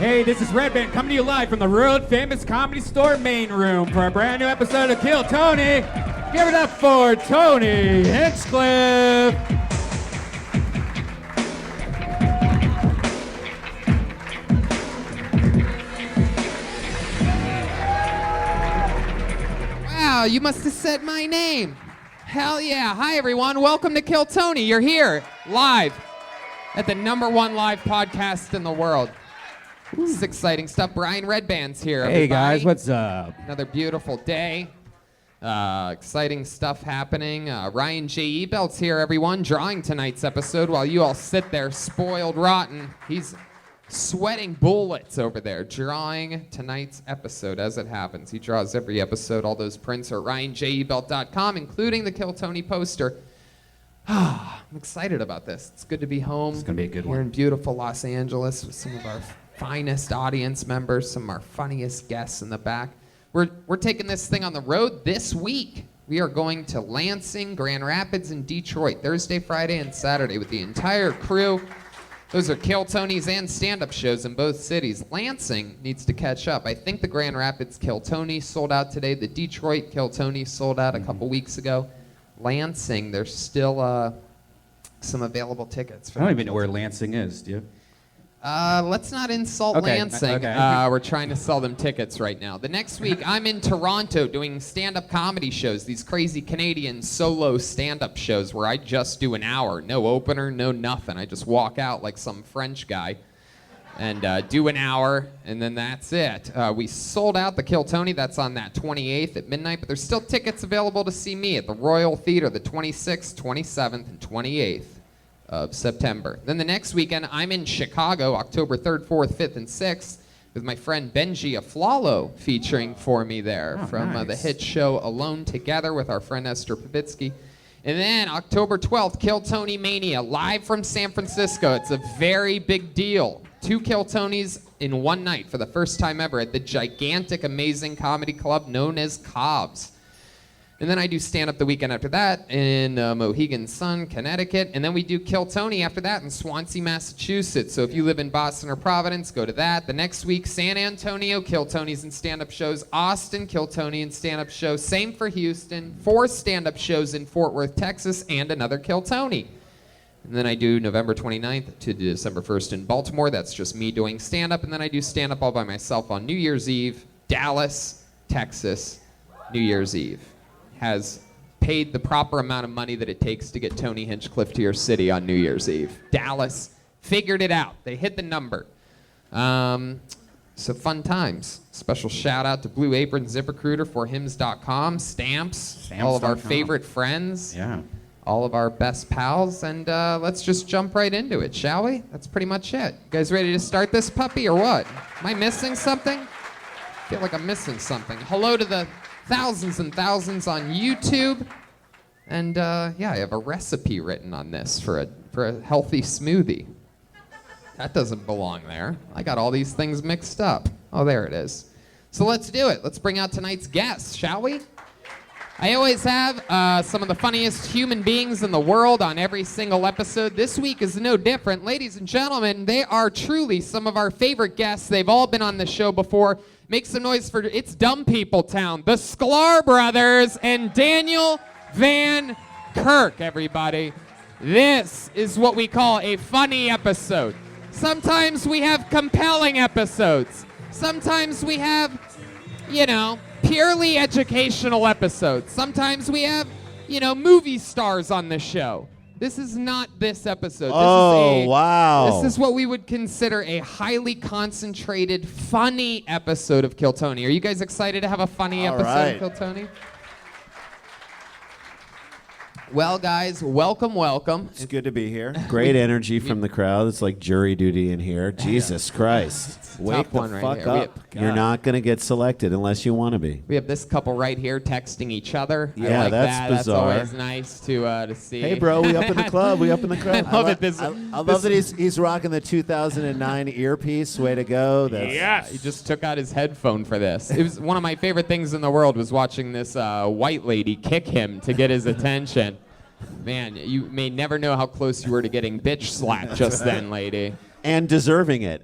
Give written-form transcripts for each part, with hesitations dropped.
Hey, this is Redban coming to you live from the world famous Comedy Store main room for a brand new episode of Kill Tony. Give it up for Tony Hinchcliffe. Wow, you must have said my name. Hell yeah. Hi, everyone. Welcome to Kill Tony. You're here live at the #1 live podcast in the world. This is exciting stuff. Brian Redban's here. Hey, guys. What's up? Another beautiful day. Exciting stuff happening. Ryan J. Ebelt's here, everyone, drawing tonight's episode while you all sit there spoiled rotten. He's sweating bullets over there, drawing tonight's episode as it happens. He draws every episode. All those prints are at ryanjebelt.com, including the Kill Tony poster. I'm excited about this. It's good to be home. It's going to be a good one. Here in beautiful Los Angeles with some of our finest audience members, some of our funniest guests in the back. We're taking this thing on the road this week. We are going to Lansing, Grand Rapids, and Detroit Thursday, Friday, and Saturday with the entire crew. Those are Kill Tonys and stand-up shows in both cities. Lansing needs to catch up. I think the Grand Rapids Kill Tony sold out today. The Detroit Kill Tony sold out a couple weeks ago. Lansing, there's still some available tickets. I don't even know where Lansing is, do you? Let's not insult Lansing. Okay. We're trying to sell them tickets right now. The next week, I'm in Toronto doing stand-up comedy shows, these crazy Canadian solo stand-up shows where I just do an hour. No opener, no nothing. I just walk out like some French guy and do an hour, and then that's it. We sold out the Kill Tony. That's on that 28th at midnight, but there's still tickets available to see me at the Royal Theater the 26th, 27th, and 28th. Of September. Then the next weekend, I'm in Chicago, October 3rd, 4th, 5th, and 6th, with my friend Benji Aflalo featuring for me there from the hit show Alone Together with our friend Esther Pavitsky. And then October 12th, Kill Tony Mania, live from San Francisco. It's a very big deal. 2 Kill Tonys in one night for the first time ever at the gigantic, amazing comedy club known as Cobb's. And then I do stand-up the weekend after that in Mohegan Sun, Connecticut. And then we do Kill Tony after that in Swansea, Massachusetts. So if you live in Boston or Providence, go to that. The next week, San Antonio, Kill Tonys and stand-up shows. Austin, Kill Tony and stand-up show. Same for Houston. 4 stand-up shows in Fort Worth, Texas, and another Kill Tony. And then I do November 29th to December 1st in Baltimore. That's just me doing stand-up. And then I do stand-up all by myself on New Year's Eve, Dallas, Texas, New Year's Eve. Has paid the proper amount of money that it takes to get Tony Hinchcliffe to your city on New Year's Eve. Dallas figured it out. They hit the number. So fun times. Special shout out to Blue Apron, ZipRecruiter, ForHims.com, Stamps, all of our favorite friends, all of our best pals, and let's just jump right into it, shall we? That's pretty much it. You guys ready to start this puppy or what? Am I missing something? I feel like I'm missing something. Hello to the thousands and thousands on YouTube, and I have a recipe written on this for a healthy smoothie. That doesn't belong there. I got all these things mixed up. Oh, there it is. So let's do it. Let's bring out tonight's guests, shall we? I always have some of the funniest human beings in the world on every single episode. This week is no different. Ladies and gentlemen, they are truly some of our favorite guests. They've all been on the show before. Make some noise for It's Dumb People Town, the Sklar brothers, and Daniel Van Kirk, everybody. This is what we call a funny episode. Sometimes we have compelling episodes. Sometimes we have, purely educational episodes. Sometimes we have, movie stars on the show. This is not this episode. Wow. This is what we would consider a highly concentrated, funny episode of Kill Tony. Are you guys excited to have a funny episode of Kill Tony? Well, guys, welcome. It's good to be here. Great energy from the crowd. It's like jury duty in here. Jesus Christ. Wake the fuck up. You're not going to get selected unless you want to be. We have this couple right here texting each other. Yeah, I like that's bizarre. That's always nice to see. Hey, bro, we up in the club. We up in the crowd. I love it. I love that he's rocking the 2009 earpiece. Way to go. He just took out his headphone for this. It was one of my favorite things in the world was watching this white lady kick him to get his attention. Man, you may never know how close you were to getting bitch slapped just then, lady. And deserving it.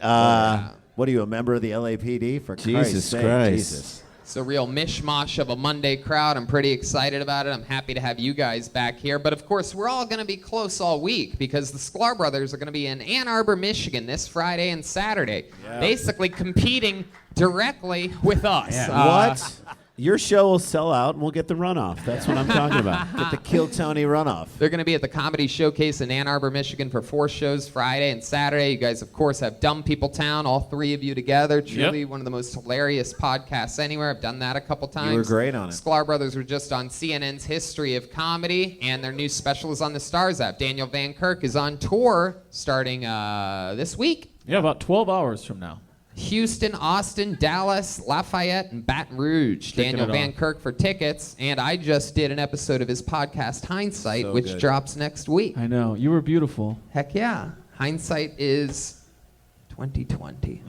What are you, a member of the LAPD? For Jesus Christ's sake, Christ. Jesus. It's a real mishmash of a Monday crowd. I'm pretty excited about it. I'm happy to have you guys back here. But of course, we're all going to be close all week because the Sklar brothers are going to be in Ann Arbor, Michigan this Friday and Saturday, basically competing directly with us. Yeah. What? Your show will sell out and we'll get the runoff. That's what I'm talking about. Get the Kill Tony runoff. They're going to be at the Comedy Showcase in Ann Arbor, Michigan for 4 shows Friday and Saturday. You guys, of course, have Dumb People Town, all 3 of you together. Truly one of the most hilarious podcasts anywhere. I've done that a couple times. You were great on it. Sklar brothers were just on CNN's History of Comedy, and their new special is on the Stars app. Daniel Van Kirk is on tour starting this week. Yeah, about 12 hours from now. Houston, Austin, Dallas, Lafayette, and Baton Rouge. Daniel Van Kirk for tickets. And I just did an episode of his podcast, Hindsight, which drops next week. I know. You were beautiful. Heck yeah. Hindsight is 2020.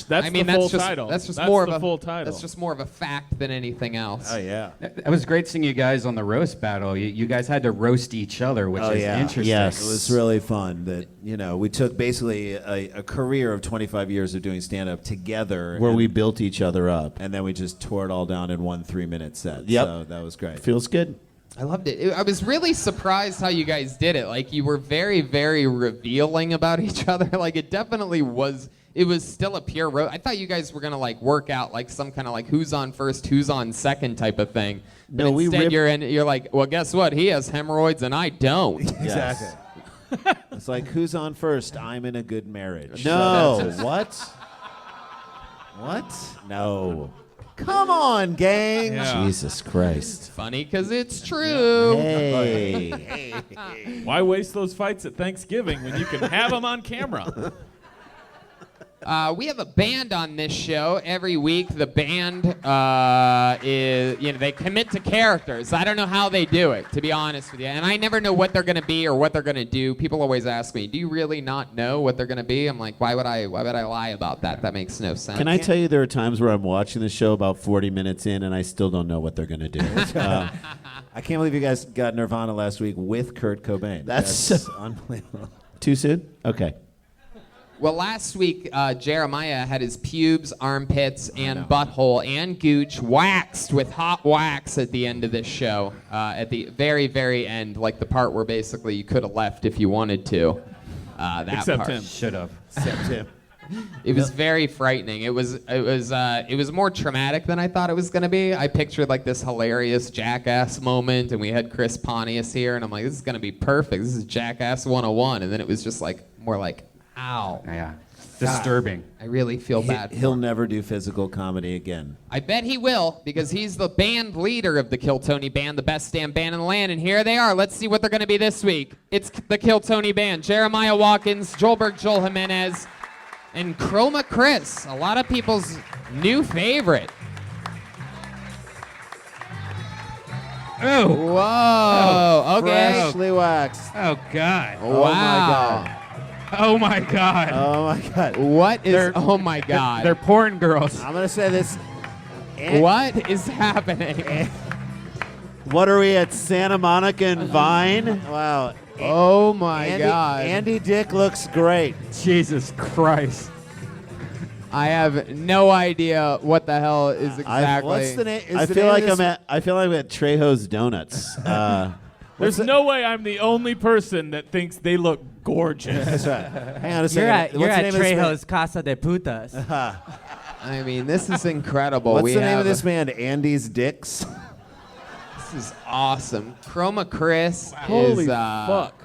That's the full title. That's just That's more the of a full title. That's just more of a fact than anything else. Oh, yeah. It was great seeing you guys on the roast battle. You guys had to roast each other, which is interesting. Yes. It was really fun that, we took basically a career of 25 years of doing stand-up together. Where we built each other up. And then we just tore it all down in one 3-minute set. Yep. So that was great. Feels good. I loved it. I was really surprised how you guys did it. Like, you were very, very revealing about each other. Like, it definitely was... It was still a pure roast. I thought you guys were going to, work out, some kind of, who's on first, who's on second type of thing. But No, instead, you're like, well, guess what? He has hemorrhoids and I don't. Exactly. It's like, who's on first? I'm in a good marriage. No. What? What? No. Come on, gang. Yeah. Jesus Christ. Funny because it's true. Hey. Why waste those fights at Thanksgiving when you can have them on camera? We have a band on this show every week. The band is, they commit to characters. I don't know how they do it, to be honest with you. And I never know what they're going to be or what they're going to do. People always ask me, do you really not know what they're going to be? I'm like, why would I lie about that? That makes no sense. Can I tell you there are times where I'm watching the show about 40 minutes in and I still don't know what they're going to do. I can't believe you guys got Nirvana last week with Kurt Cobain. That's unbelievable. Too soon? Okay. Well, last week, Jeremiah had his pubes, armpits, and butthole and gooch waxed with hot wax at the end of this show. At the very, very end, the part where basically you could have left if you wanted to. That Except part. him. Should have. Except him. It was very frightening. It was more traumatic than I thought it was going to be. I pictured this hilarious Jackass moment, and we had Chris Pontius here, and I'm like, this is going to be perfect. This is Jackass 101, and then it was just more like, ow. Yeah. Disturbing. I really feel bad. He'll never do physical comedy again. I bet he will, because he's the band leader of the Kill Tony Band, the best damn band in the land, and here they are. Let's see what they're going to be this week. It's the Kill Tony Band. Jeremiah Watkins, Joel Jimenez, and Chroma Chris, a lot of people's new favorite. Oh. Whoa, okay. Freshly waxed. Oh, God. Wow. Oh, my God. Oh, my God. What is, oh my God. They're porn girls. I'm going to say this. What is happening? What are we at Santa Monica and Vine? Wow. Oh my God. Andy Dick looks great. Jesus Christ. I have no idea what the hell is exactly. What's the name? I feel like I'm at Trejo's Donuts. There's no way I'm the only person that thinks they look gorgeous. That's right. Hang on a second. You're What's the at name of this man? Trejo's Casa de Putas. I mean, this is incredible. What's the name of this band? Andy's Dicks? This is awesome. Chroma Chris Holy is fuck.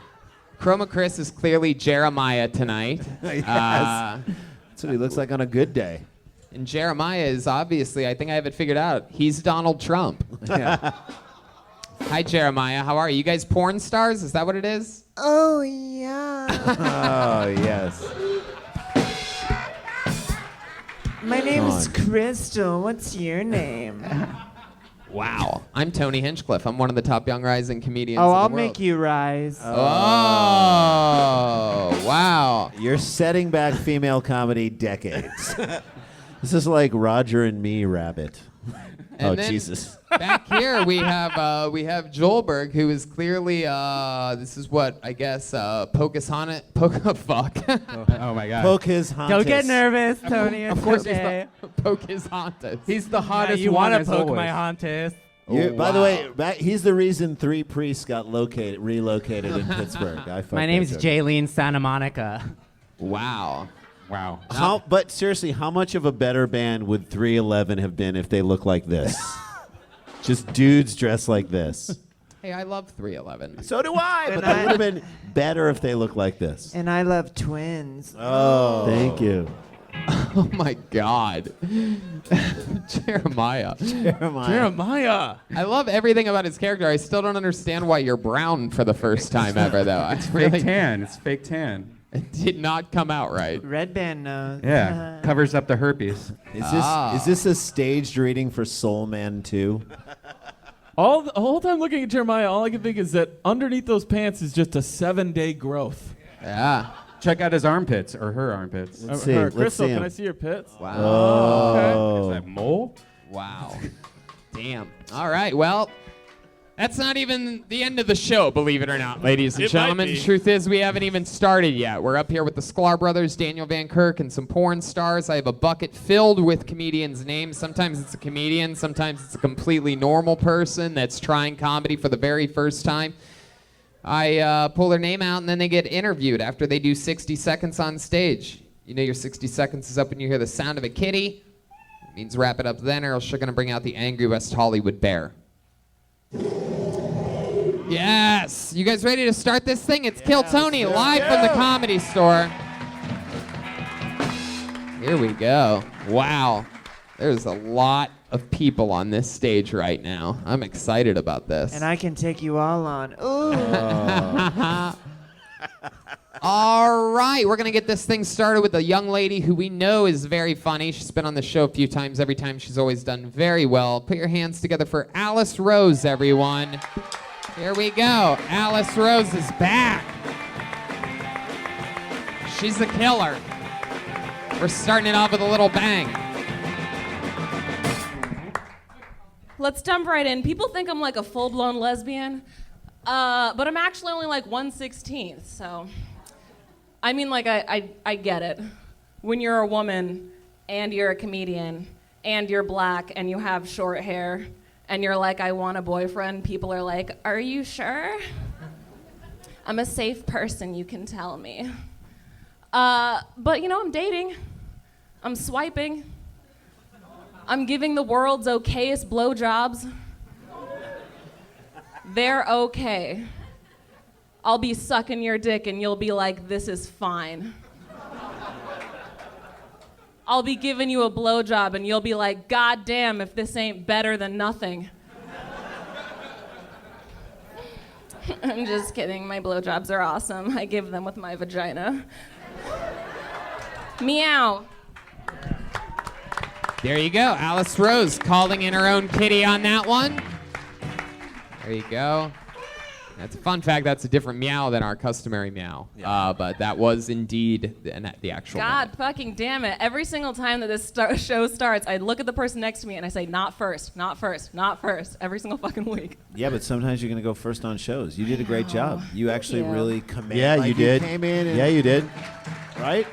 Chroma Chris is clearly Jeremiah tonight. Yes. That's what he looks like on a good day. And Jeremiah is obviously, I think I have it figured out. He's Donald Trump. Yeah. Hi, Jeremiah. How are you? You guys porn stars? Is that what it is? Oh, yeah. Oh, yes. My name is Crystal. What's your name? Wow. I'm Tony Hinchcliffe. I'm one of the top young rising comedians Oh, in the I'll world. make you rise. Oh, wow. You're setting back female comedy decades. This is like Roger and Me Rabbit. And Oh, then Jesus. Back here we have Joelberg, who is clearly this is what I guess Pocahontas. Fuck. Oh my God. Pocahontas. Don't get nervous, Tony. Of course he's okay. Pocahontas. He's the hottest you one want to as poke always. my Hontus. By the way, he's the reason 3 priests got relocated in Pittsburgh. My name's Jaylene Santa Monica. Wow. Wow. But seriously, how much of a better band would 311 have been if they looked like this? Just dudes dressed like this. Hey, I love 311. So do I, but And they I- would have been better if they looked like this. And I love twins. Oh, thank you. Oh my God. Jeremiah. Jeremiah. I love everything about his character. I still don't understand why you're brown for the first time ever, though. It's Fake tan. It's fake tan. It did not come out right. Redban knows. Yeah. Covers up the herpes. Is this a staged reading for Soul Man 2? The whole time looking at Jeremiah, all I can think is that underneath those pants is just a 7-day growth. Yeah. Check out his armpits or her armpits. Let's see. Let's Crystal, see can him. I see your pits? Wow. Oh. Is that mole? Wow. Damn. All right. Well, that's not even the end of the show, believe it or not, ladies and It might gentlemen. be. Truth is, we haven't even started yet. We're up here with the Sklar brothers, Daniel Van Kirk, and some porn stars. I have a bucket filled with comedians' names. Sometimes it's a comedian. Sometimes it's a completely normal person that's trying comedy for the very first time. I pull their name out, and then they get interviewed after they do 60 seconds on stage. You know your 60 seconds is up when you hear the sound of a kitty. It means wrap it up then, or else you're going to bring out the angry West Hollywood bear. Yes! You guys ready to start this thing? It's Kill Tony live from the Comedy Store. Here we go. Wow. There's a lot of people on this stage right now. I'm excited about this. And I can take you all on. Ooh. All right, we're going to get this thing started with a young lady who we know is very funny. She's been on the show a few times. Every time she's always done very well. Put your hands together for Alice Rose, everyone. Here we go. Alice Rose is back. She's the killer. We're starting it off with a little bang. Let's jump right in. People think I'm like a full-blown lesbian, but I'm actually only like 1/16th, so... I mean, like, I get it. When you're a woman, and you're a comedian, and you're black, and you have short hair, and you're like, I want a boyfriend, people are like, are you sure? I'm a safe person, you can tell me. But, you know, I'm dating. I'm swiping. I'm giving the world's okayest blowjobs. They're okay. I'll be sucking your dick and you'll be like, this is fine. I'll be giving you a blowjob and you'll be like, God damn, if this ain't better than nothing. I'm just kidding, my blowjobs are awesome. I give them with my vagina. Meow. There you go. Alice Rose calling in her own kitty on that one. There you go. That's a fun fact. That's a different meow than our customary meow. Yeah. But that was indeed the actual God meow. fucking damn it. Every single time that this show starts, I look at the person next to me and I say, not first, not first, not first, every single fucking week. Yeah, but sometimes you're going to go first on shows. You did a great job. You actually you. really command. Yeah, like you did. Came in and, Yeah, you did. right?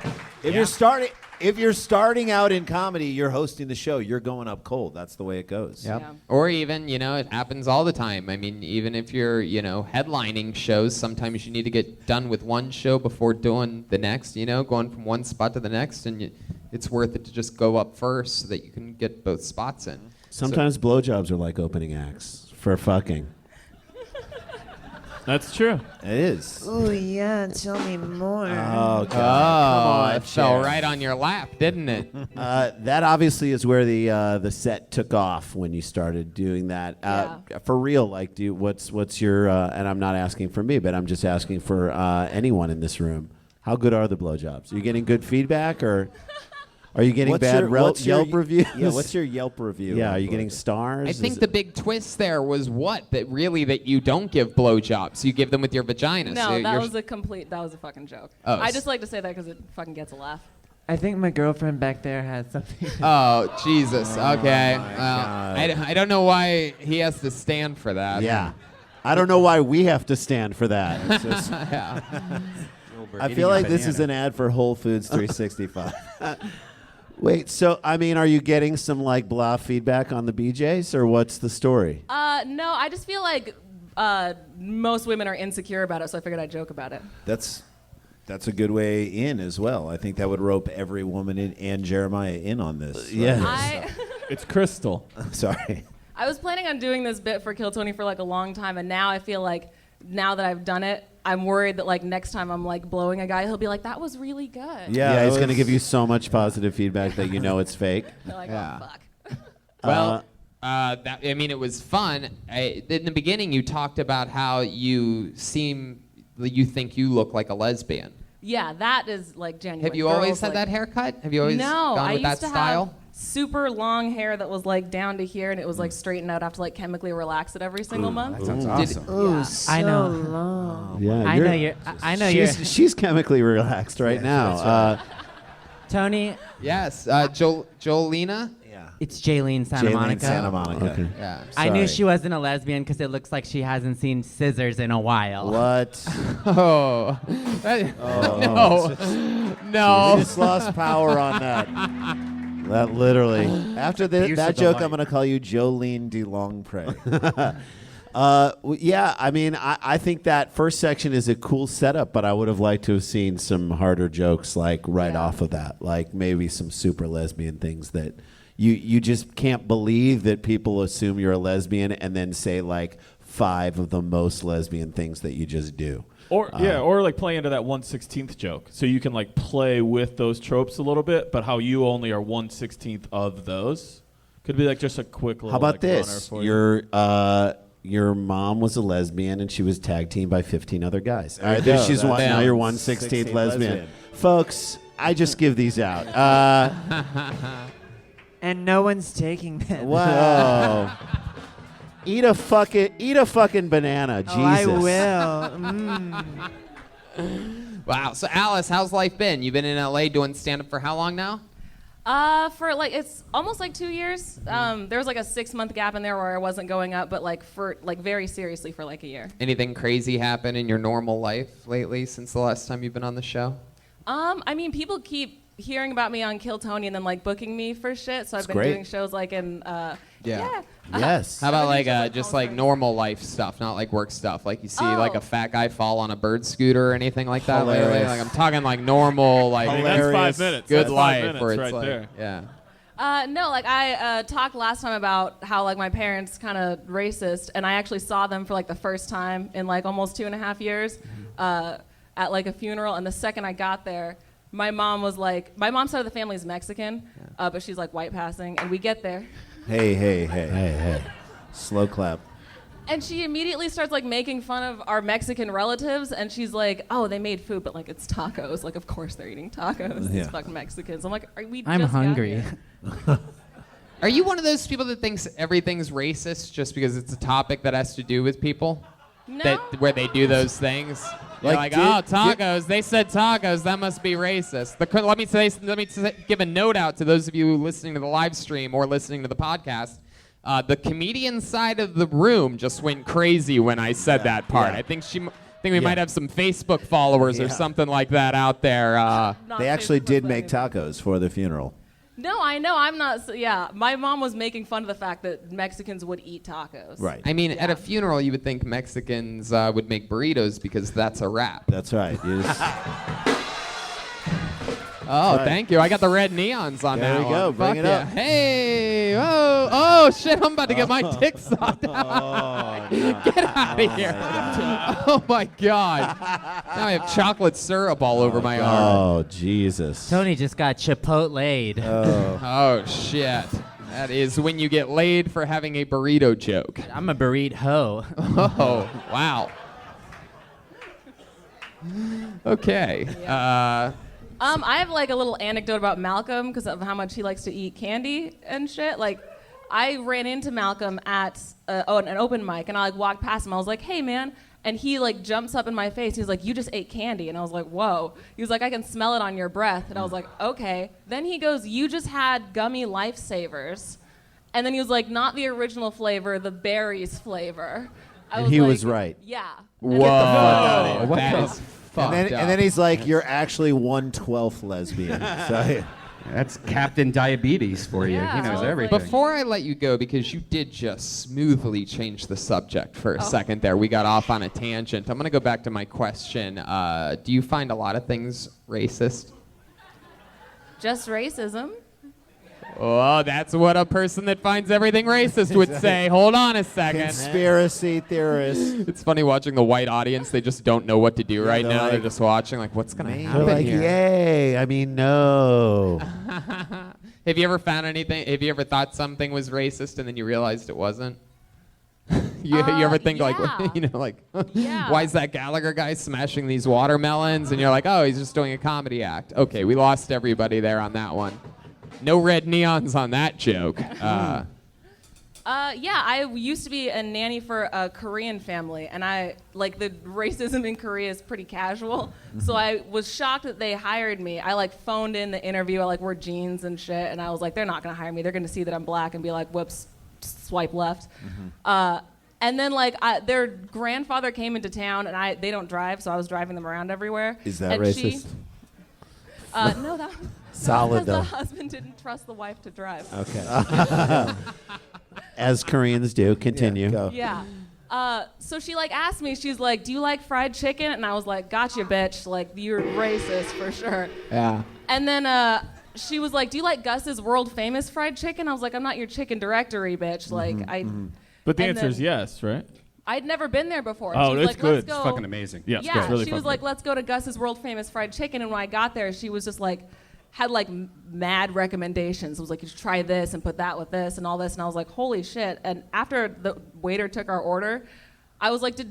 If you're starting out in comedy, you're hosting the show. You're going up cold. That's the way it goes. Yep. Yeah. Or even, you know, it happens all the time. I mean, even if you're, you know, headlining shows, sometimes you need to get done with one show before doing the next, you know, going from one spot to the next, and it's worth it to just go up first so that you can get both spots in. Sometimes blowjobs are like opening acts for fucking. That's true. It is. Ooh, yeah, tell me more. Oh, God. Oh, Come on, it fell Cher. right on your lap, didn't it? That obviously is where the set took off when you started doing that. For real, like, what's your? And I'm not asking for me, but I'm just asking for anyone in this room. How good are the blowjobs? Are you getting good feedback, or are you getting bad Yelp reviews? Yeah, what's your Yelp review? Yeah, are you getting stars? I think the big twist there was that you don't give blowjobs. You give them with your vagina. No, so that was a fucking joke. Oh, I just like to say that because it fucking gets a laugh. I think my girlfriend back there has something. Oh, Jesus. Okay. my Well, God. I don't know why he has to stand for that. Yeah. I don't know why we have to stand for that. It's just- Yeah. I feel like this is an ad for Whole Foods 365. Wait, so, I mean, are you getting some, like, blah feedback on the BJs, or what's the story? No, I just feel like most women are insecure about it, so I figured I'd joke about it. That's a good way in as well. I think that would rope every woman in and Jeremiah in on this. Yeah. It's Crystal. Sorry. I was planning on doing this bit for Kill Tony for like a long time, and now I feel like now that I've done it, I'm worried that like next time I'm like blowing a guy, he'll be like, "That was really good." Yeah, he's going to give you so much positive feedback that you know it's fake. They're like, Yeah. "Oh fuck." Well, it was fun. In the beginning, you talked about how you think you look like a lesbian. Yeah, that is like genuine. Have you always Girls, had like- that haircut? Have you always No, gone I with used that to style? have super long hair that was like down to here, and it was like straightened out. I have to like chemically relax it every single month. That sounds Did- awesome. Ooh, Yeah. so I know. long. Yeah, I know you're. I know you're. She's chemically relaxed right now. that's Tony, Yes. Jolina? Yeah. it's Jaylene Santa Jaylene Monica. Santa Monica. Okay. Yeah. I knew Sorry. she wasn't a lesbian because it looks like she hasn't seen scissors in a while. What? Oh. No. We just lost power on that. That literally. After that joke, I'm going to call you Jolene DeLongpre. Yeah, I mean, I think that first section is a cool setup, but I would have liked to have seen some harder jokes, like right off of that, like maybe some super lesbian things that you just can't believe that people assume you're a lesbian and then say like 5 of the most lesbian things that you just do. Or or like play into that 1/16th joke, so you can like play with those tropes a little bit, but how you only are 1/16th of those. Could be like just a quick little. How about like, runner this? for you. Your mom was a lesbian and she was tag teamed by 15 other guys. All right, you go. she's That's now you're 1/16th 1/16th lesbian. lesbian. Folks, I just give these out. And no one's taking them. Whoa. Eat a fucking banana, Jesus. Oh, I will. Wow. So, Alice, how's life been? You've been in LA doing stand-up for how long now? For like it's almost like 2 years. There was like a 6-month gap in there where I wasn't going up, but like for like very seriously for like a year. Anything crazy happen in your normal life lately since the last time you've been on the show? I mean, people keep hearing about me on Kill Tony and then like booking me for shit. So I've been great. doing shows like in yeah. Yes. How about like Like just home like friends. normal life stuff, not like work stuff? Like you see Oh. like a fat guy fall on a bird scooter or anything like that lately? Hilarious. Like I'm talking like normal, like I mean, that's 5 minutes. good That's 5 life minutes where it's right like, there. yeah. No, like I talked last time about how like my parents kind of racist, and I actually saw them for like the first time in like almost 2.5 years at like a funeral. And the second I got there, my mom side of the family is Mexican, but she's like white passing, and we get there. Hey. Slow clap. And she immediately starts like making fun of our Mexican relatives, and she's like, "Oh, they made food, but like it's tacos. Like, of course they're eating tacos. Yeah. It's fucking Mexicans." I'm like, I'm just got hungry. here." Are you one of those people that thinks everything's racist just because it's a topic that has to do with people? No. Where they do those things? You're like, oh, tacos. They said tacos. That must be racist. Let me give a note out to those of you listening to the live stream or listening to the podcast. The comedian side of the room just went crazy when I said that part. Yeah. I think we might have some Facebook followers or something like that out there. Not They actually Facebook, did but make anyway. tacos for the funeral. No, I know. I'm not. Yeah, my mom was making fun of the fact that Mexicans would eat tacos. Right. I mean, at Yeah. a funeral, you would think Mexicans would make burritos because that's a wrap. That's right. You just- Oh, right. thank you. I got the red neons on There that we go. one. Bring Fuck it yeah. up. Hey, oh shit! I'm about to get my dick sucked out. Get out of here! Oh my god! Now I have chocolate syrup all over my arm. Oh, Jesus. Tony just got chipotle'd. Oh shit! That is when you get laid for having a burrito joke. I'm a burrito. Oh wow. Okay. I have like a little anecdote about Malcolm because of how much he likes to eat candy and shit. Like, I ran into Malcolm at an open mic, and I like walked past him. I was like, "Hey, man." And he like jumps up in my face. He's like, "You just ate candy." And I was like, "Whoa." He was like, "I can smell it on your breath." And I was like, "Okay." Then he goes, "You just had gummy lifesavers." And then he was like, "Not the original flavor, the berries flavor." And he was right. Yeah. Whoa. That is fucked And up. then he's like, "You're actually 1/12 lesbian." So, That's Captain Diabetes for you. Yeah, He knows I was everything. Before I let you go, because you did just smoothly change the subject for a second there, we got off on a tangent. I'm going to go back to my question. Do you find a lot of things racist? Just racism. Oh, that's what a person that finds everything racist would say. Hold on a second. conspiracy theorists. It's funny watching the white audience. They just don't know what to do right they're now. like- They're just watching, like, what's going to They're happen like, here? "Yay!" I mean, no. Have you ever found anything? Have you ever thought something was racist and then you realized it wasn't? you ever think yeah. like, Yeah. why is that Gallagher guy smashing these watermelons? And you're like, oh, he's just doing a comedy act. Okay, we lost everybody there on that one. No red neons on that joke. Yeah, I used to be a nanny for a Korean family, and I like the racism in Korea is pretty casual. So I was shocked that they hired me. I like phoned in the interview. I like wore jeans and shit, and I was like, they're not gonna hire me. They're gonna see that I'm black and be like, whoops, swipe left. And then like their grandfather came into town, and they don't drive, so I was driving them around everywhere. Is that and racist? No, that. Solid because though. the husband didn't trust the wife to drive. Okay. As Koreans do. Continue. Go. Yeah. So she like asked me, she's like, "Do you like fried chicken?" And I was like, "Gotcha, bitch. Like, you're racist for sure." Yeah. And then she was like, "Do you like Gus's world famous fried chicken?" I was like, "I'm not your chicken directory, bitch." Like, But the And answer is then- yes, right? I'd never been there before. Oh, she was it's like, good. "Let's It's go." fucking amazing. Yeah, it's Yeah, good. Really she was fucking like, good. "Let's go to Gus's world famous fried chicken." And when I got there, she was just like, had like mad recommendations. It was like, "You should try this and put that with this and all this." And I was like, "Holy shit!" And after the waiter took our order, I was like, "Did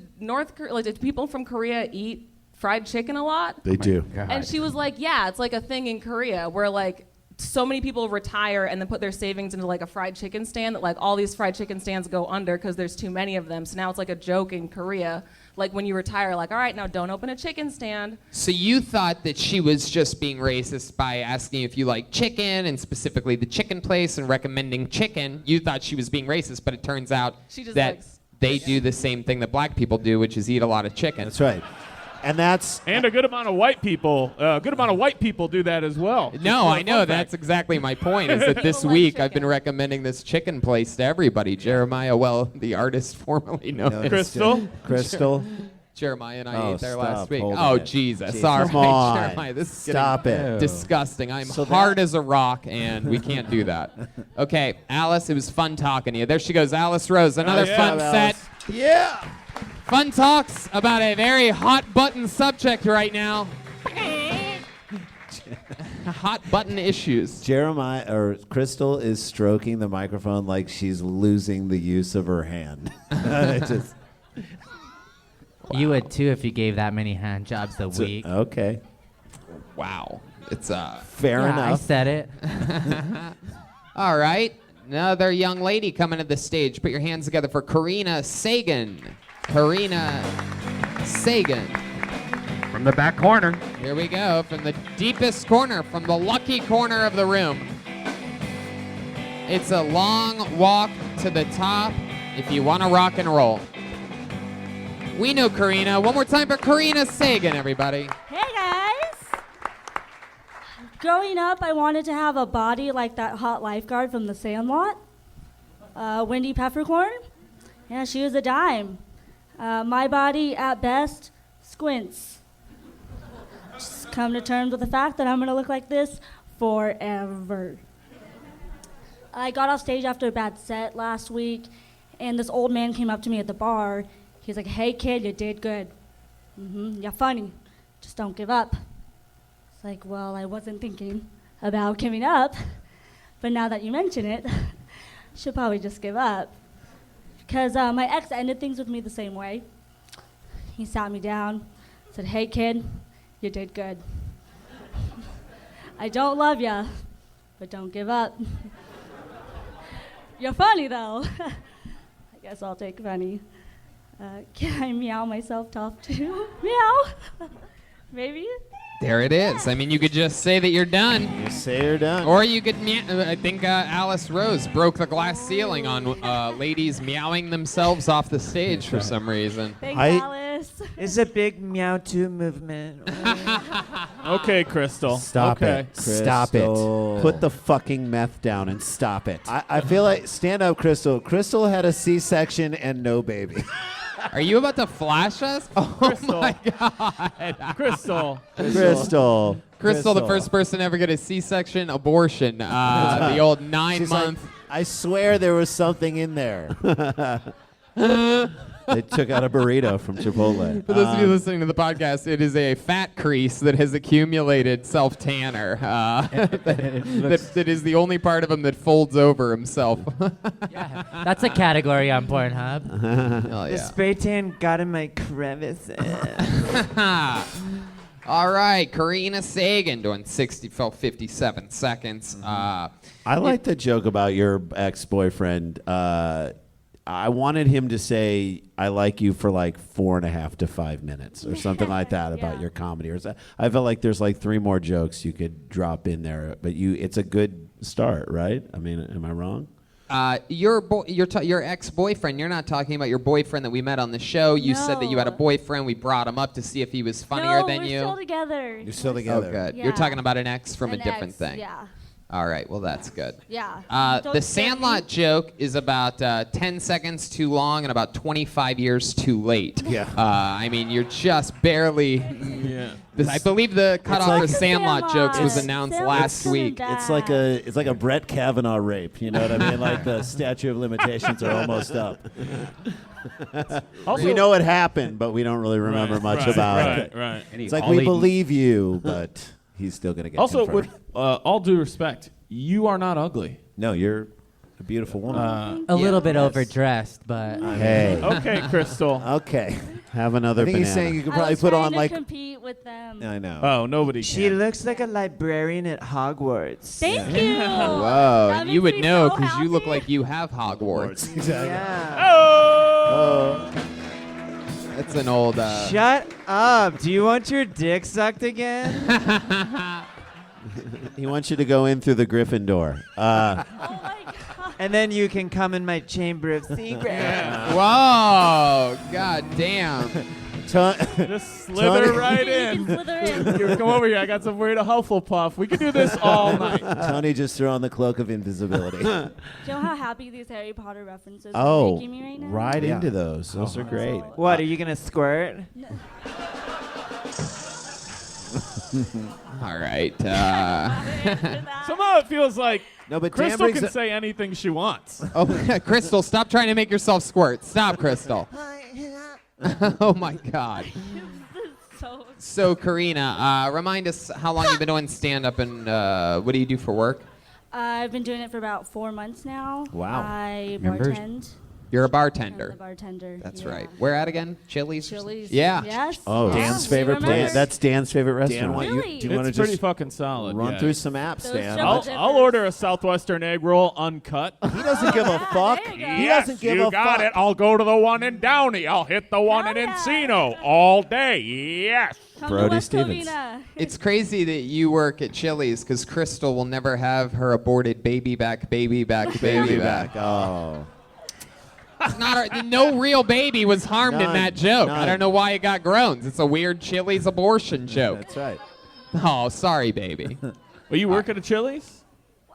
people from Korea eat fried chicken a lot?" They do. And she was like, "Yeah, it's like a thing in Korea where like so many people retire and then put their savings into like a fried chicken stand that like all these fried chicken stands go under because there's too many of them. So now it's like a joke in Korea. Like when you retire, like, all right, now don't open a chicken stand." So you thought that she was just being racist by asking if you like chicken and specifically the chicken place and recommending chicken. You thought she was being racist, but it turns out She just that likes they do the same thing that black people do, which is eat a lot of chicken. That's right. And that's And a good amount of white people do that as well. Just No, for a I know. fun That's fact. exactly my point. Is that this People like week I've been chicken. recommending this chicken place to everybody. Jeremiah, well, the artist formerly known as Crystal? Crystal. Jeremiah and I Oh, ate there stop last week. holding Oh, it. Jesus. Jesus. All right, Come on. Jeremiah. This is Stop getting it. disgusting. I'm So hard that- as a rock, and we can't do that. Okay, Alice, it was fun talking to you. There she goes, Alice Rose. Another yeah, fun set. Yeah. Fun talks about a very hot button subject right now. Hot button issues. Jeremiah or Crystal is stroking the microphone like she's losing the use of her hand. It just- You would too if you gave that many hand jobs a week. okay. Wow. It's Fair Yeah, I enough. said it. all right. Another young lady coming to the stage. Put your hands together for Karina Sagan. Karina Sagan. From the back corner. Here we go, from the deepest corner, from the lucky corner of the room. It's a long walk to the top if you want to rock and roll. We know Karina. One more time for Karina Sagan, everybody. Hey guys! Growing up, I wanted to have a body like that hot lifeguard from The Sandlot, Wendy Peppercorn. Yeah, she was a dime. My body, at best, squints. Just come to terms with the fact that I'm gonna look like this forever. I got off stage after a bad set last week, and this old man came up to me at the bar. He's like, "Hey kid, you did good. You're funny. Just don't give up." It's like, well, I wasn't thinking about giving up, but now that you mention it, should probably just give up. Because my ex ended things with me the same way. He sat me down, said, "Hey kid, you did good. I don't love ya, but don't give up. You're funny though. I guess I'll take funny. Can I meow myself top too? Meow. Maybe. There it is. I mean, you could just say that you're done. You say you're done. Or you could, I think Alice Rose broke the glass ceiling on ladies meowing themselves off the stage for some reason. Thanks, Alice. It's a big meow too movement. Okay, Crystal. Stop okay. it. Stop it. Put the fucking meth down and stop it. I feel like, stand up, Crystal. Crystal had a C-section and no baby. Are you about to flash us? Oh Crystal. my God. Crystal. Crystal, the first person to ever get a C-section abortion. The old 9-month. Like, I swear there was something in there. They took out a burrito from Chipotle. For those of you listening to the podcast, it is a fat crease that has accumulated self-tanner. That is the only part of him that folds over himself. Yeah, that's a category on Pornhub. Hell The yeah. spray tan got in my crevices. All right, Karina Sagan doing 57 seconds. I like the joke about your ex-boyfriend. I wanted him to say, I like you for like 4.5 to 5 minutes or something like that about your comedy. I felt like there's like 3 more jokes you could drop in there, but it's a good start, right? I mean, am I wrong? Your ex-boyfriend, you're not talking about your boyfriend that we met on the show. You said that you had a boyfriend. We brought him up to see if he was funnier than you. No, we're still together. You're still together. Oh, good. Yeah. You're talking about an ex from a different thing. Yeah. All right, well, that's good. Yeah. The Sandlot joke is about 10 seconds too long and about 25 years too late. Yeah. I mean, you're just barely... Yeah. I believe the cutoff like for Sandlot jokes was announced last week. It's like a Brett Kavanaugh rape. You know what I mean? Like the statute of limitations are almost up. Also, We know it happened, but we don't really remember much about it. Right. It's like we believe you, but he's still gonna get. Also, confirmed. with all due respect, you are not ugly. No, you're a beautiful woman. A little bit overdressed, but Hey. Okay, Crystal. Okay. Have another I think banana. he's saying you could I probably was put trying on to like. compete with them. I know. Oh, nobody She can. looks like a librarian at Hogwarts. Thank you. Whoa, That and you makes would me know so because you look happy. like you have Hogwarts. Exactly. Yeah. Oh! That's an old... Shut up. Do you want your dick sucked again? He wants you to go in through the Griffin door. Oh my God. And then you can come in my chamber of secrets. Whoa, god damn. Just slither Tony- right You in. can slither in. Here, come over here. I got some for you to Hufflepuff. We could do this all night. Tony just threw on the cloak of invisibility. Do you know how happy these Harry Potter references Oh, are making me right now? right Yeah. into those. Those are great. What, are you going to squirt? All right. Somehow it feels like No, but Dan Crystal brings can a- say anything she wants. Oh, Crystal, stop trying to make yourself squirt. Stop, Crystal. Oh my god. So, Karina, remind us how long you've been doing stand-up and what do you do for work? I've been doing it for about 4 months now. Wow. I Members? bartend. You're a I'm bartender. the bartender. That's yeah. right. Where at again? Chili's? Chili's. Yeah. Yes. Oh, yes. Dan's You favorite remember? place. That's Dan's favorite restaurant. want Really? Do you want to It's pretty just fucking solid. run yeah. through some apps, Those Dan? double I'll order a Southwestern egg roll uncut. He doesn't give a fuck. there you go. He doesn't give a fuck. I'll go to the one in Downey. I'll hit the one Hell in yeah. Encino all day. Yes. Come Brody to West Stevens. Covina. It's crazy that you work at Chili's because Crystal will never have her aborted baby back. Oh. It's not no real baby was harmed in None. that joke. I None. don't know why it got groans. It's a weird Chili's abortion joke. That's right. Oh, sorry, baby. Well, you work at a Chili's?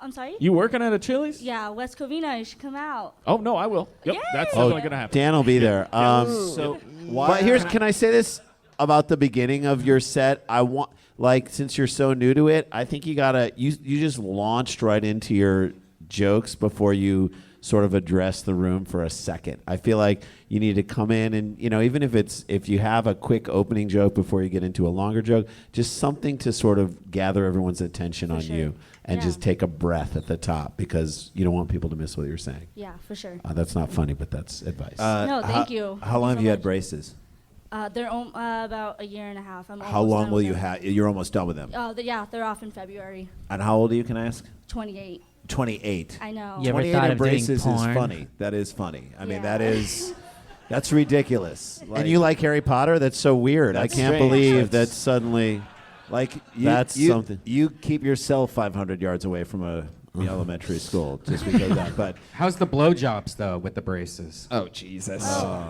I'm sorry? You working at a Chili's? Yeah, West Covina. You should come out. Oh, no, I will. Yep, Yay! that's Oh, definitely going to happen. Dan will be there. So But here's, can I say this about the beginning of your set? I want, like, since you're so new to it, I think you gotta, you just launched right into your jokes before you sort of address the room for a second. I feel like you need to come in and, you know, even if you have a quick opening joke before you get into a longer joke, just something to sort of gather everyone's attention on sure. you and Yeah. just take a breath at the top because you don't want people to miss what you're saying. Yeah, for sure. That's not funny, but that's advice. No, thank you. How long Thank have you you so had much. braces? They're about a year and a half. I'm How almost long done will with you them. have? You're almost done with them. Yeah, they're off in February. And how old are you, can I ask? 28. 28. I know. You ever 28 thought of doing braces is porn? funny. That is funny. I mean, Yeah. that's ridiculous. And you like Harry Potter? That's so weird. I That's can't strange. believe That's- that suddenly. That's you, something. You keep yourself 500 yards away from a elementary school just because of that. But How's the blowjobs though with the braces? Oh, Jesus.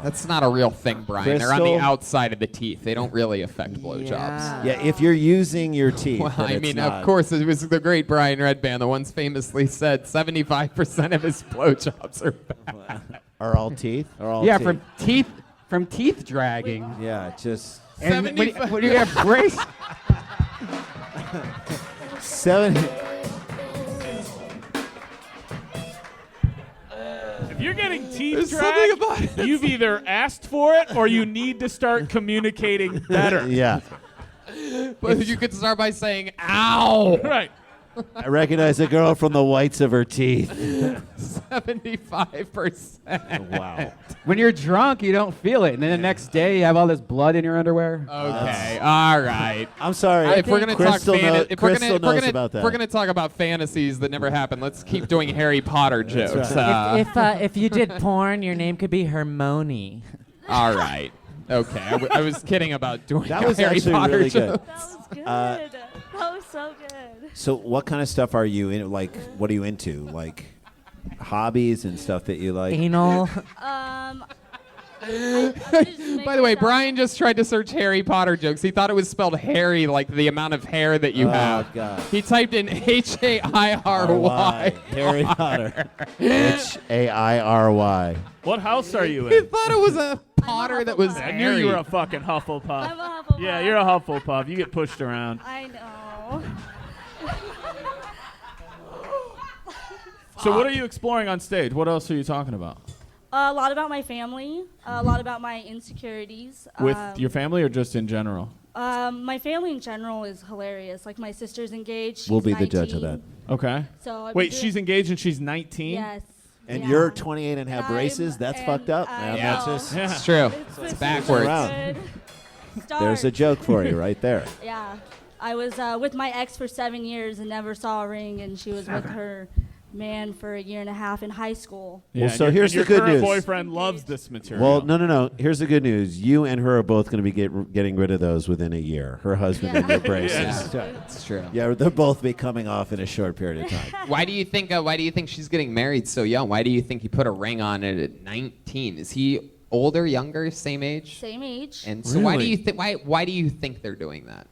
That's not a real thing, Brian. They're on Crystal? the outside of the teeth. They don't really affect blowjobs. yeah, if you're using your teeth, Well, then I it's mean, not. of course, it was the great Brian Redban, the once famously said 75% of his blowjobs are bad. Are all teeth? Are all Yeah, teeth. from teeth dragging. Yeah, just And when you have brace. 70. If you're getting teeth There's something dragged, about it. you've either asked for it or you need to start communicating better. Yeah. But you could start by saying, ow! Right. I recognize a girl from the whites of her teeth. 75%. Wow. When you're drunk, you don't feel it, and then the next day you have all this blood in your underwear. Okay, all right. I'm sorry. If we're gonna talk Crystal if we're gonna talk about fantasies that never happened, let's keep doing Harry Potter jokes. If you did porn, your name could be Hermione. All right. Okay, I was kidding about doing That was Harry actually Potter really good. jokes. That was good. That was so good. So, what kind of stuff are you in? Like, what are you into? Like, hobbies and stuff that you like. Anal. By the way, Brian just tried to search Harry Potter jokes. He thought it was spelled Harry, like the amount of hair that you have. God. He typed in H-A-I-R-Y. Harry Potter. H-A-I-R-Y. What house are you He in? thought it was a Potter that was I knew Harry. you were a fucking Hufflepuff. I'm a Hufflepuff. Yeah, you're a Hufflepuff. You get pushed around. I know. So what are you exploring on stage? What else are you talking about? A lot about my family. A lot about my insecurities. With your family or just in general? My family in general is hilarious. Like my sister's engaged. She's We'll be the 19. judge of that. Okay. So I've Wait, been she's doing- engaged and she's 19? Yes. And yeah. you're 28 and have I'm- braces? That's and fucked up. I Man, know. that's just, Yeah. It's true. It's It's just backwards. good there's a start. joke for you right there. Yeah. I was with my ex for 7 years and never saw a ring, and she was with her man for a year and a half in high school. Yeah, Well, so and here's your the good current news. boyfriend loves this material. Well, no. Here's the good news. You and her are both going to be getting rid of those within a year. Her husband and your braces. Yeah, it's true. Yeah, they'll both be coming off in a short period of time. Why do you think she's getting married so young? Why do you think he put a ring on it at 19? Is he older, younger, same age? Same age. And so why do Really? you think why do you think they're doing that?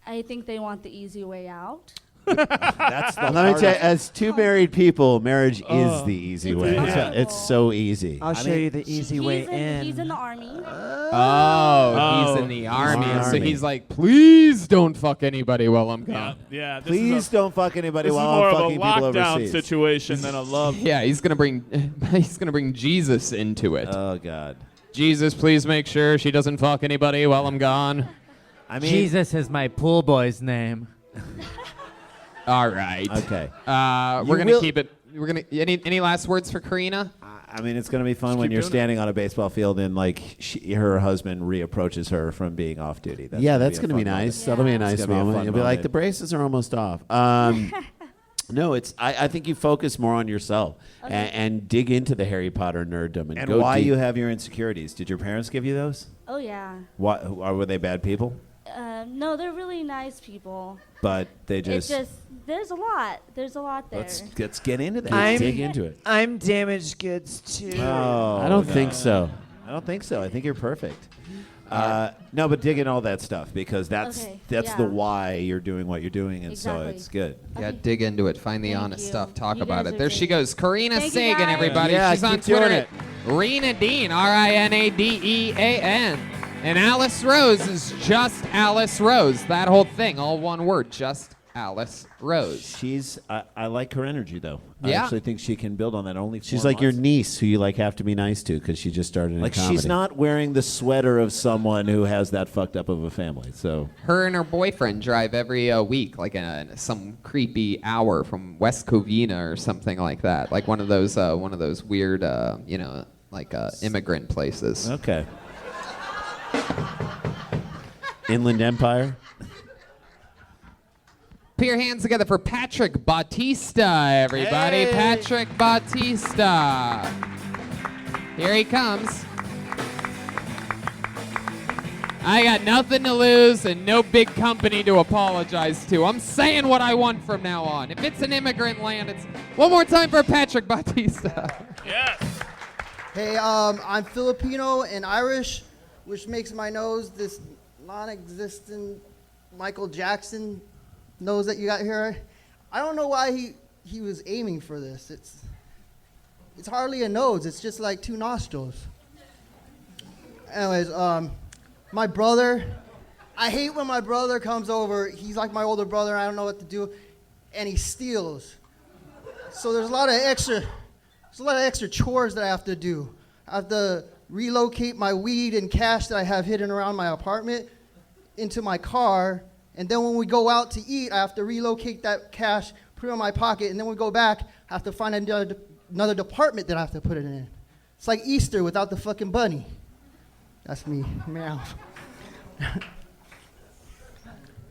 I think they want the easy way out. That's the Let me tell you, hardest. as two married people, marriage is the easy way. Yeah. It's so easy. I'll show you the easy way He's in the army. Oh, he's in the army. in the So army. he's like, please don't fuck anybody while I'm gone. Yeah. This Please is don't fuck anybody this is while more I'm of a fucking people lockdown overseas. situation than a love. Yeah, he's gonna bring Jesus into it. Oh, God. Jesus, please make sure she doesn't fuck anybody while I'm gone. I mean, Jesus is my pool boy's name. All right. Okay. We're gonna will- keep it. We're gonna. Any last words for Karina? I mean, it's going to be fun when keep you're doing it. standing on a baseball field and, like, her husband reapproaches her from being off duty. That's Yeah, gonna that's be a going to be fun nice. moment. That'll be a Yeah. nice It's gonna be a moment. fun You'll be like, moment. the braces are almost off. No, it's. I think you focus more on yourself and dig into the Harry Potter nerddom and And go why deep. you have your insecurities? Did your parents give you those? Oh, yeah. Why, were they bad people? No, they're really nice people. But they It's just, there's a lot. There's a lot there. let's get into that. I'm- dig into it. I'm damaged goods too. Oh, I don't no. think so. I don't think so. I think you're perfect. No, but dig in all that stuff because that's Okay, the yeah. why you're doing what you're doing, and so Exactly. it's good. Yeah, dig into it. Find the Thank honest you. stuff. Talk You about guys it. are There she great. goes. Karina Thank you, Sagan, guys. everybody. Yeah, She's on keep doing Twitter it. at Rena Dean, RINADEAN. And Alice Rose is just Alice Rose. That whole thing, all one word, just Alice Rose. She's. I like her energy though. I Yeah. actually think she can build on that. Only She's 4 like your months. niece who you like have to be nice to because she just started in Like comedy. she's not wearing the sweater of someone who has that fucked up of a family. So Her and her boyfriend drive every week, like some creepy hour from West Covina or something like that. Like one of those weird, immigrant places. okay. Inland Empire. Put your hands together for Patrick Bautista, everybody. Hey. Patrick Bautista. Here he comes. I got nothing to lose and no big company to apologize to. I'm saying what I want from now on. If it's an immigrant land, it's one more time for Patrick Bautista. Yes. Hey, I'm Filipino and Irish, which makes my nose this non-existent Michael Jackson nose that you got here. I don't know why he was aiming for this. It's hardly a nose. It's just like two nostrils. Anyways, my brother, I hate when my brother comes over. He's like my older brother. I don't know what to do, and he steals. So there's a lot of extra chores that I have to do. I have to relocate my weed and cash that I have hidden around my apartment into my car, and then when we go out to eat, I have to relocate that cash, put it in my pocket, and then when we go back, I have to find another department that I have to put it in. It's like Easter without the fucking bunny. That's me. Meow.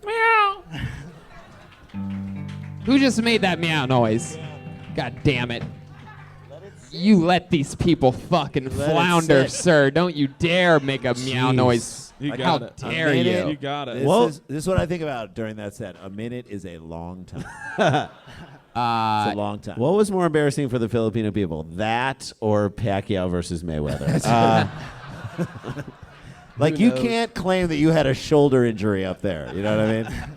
Meow. Who just made that meow noise? God damn it. You let these people fucking flounder, sir. Don't you dare make a meow noise. You How got it. dare you? You got it. This is what I think about during that set. A minute is a long time. It's a long time. What was more embarrassing for the Filipino people, that or Pacquiao versus Mayweather? Like, you can't claim that you had a shoulder injury up there. You know what I mean?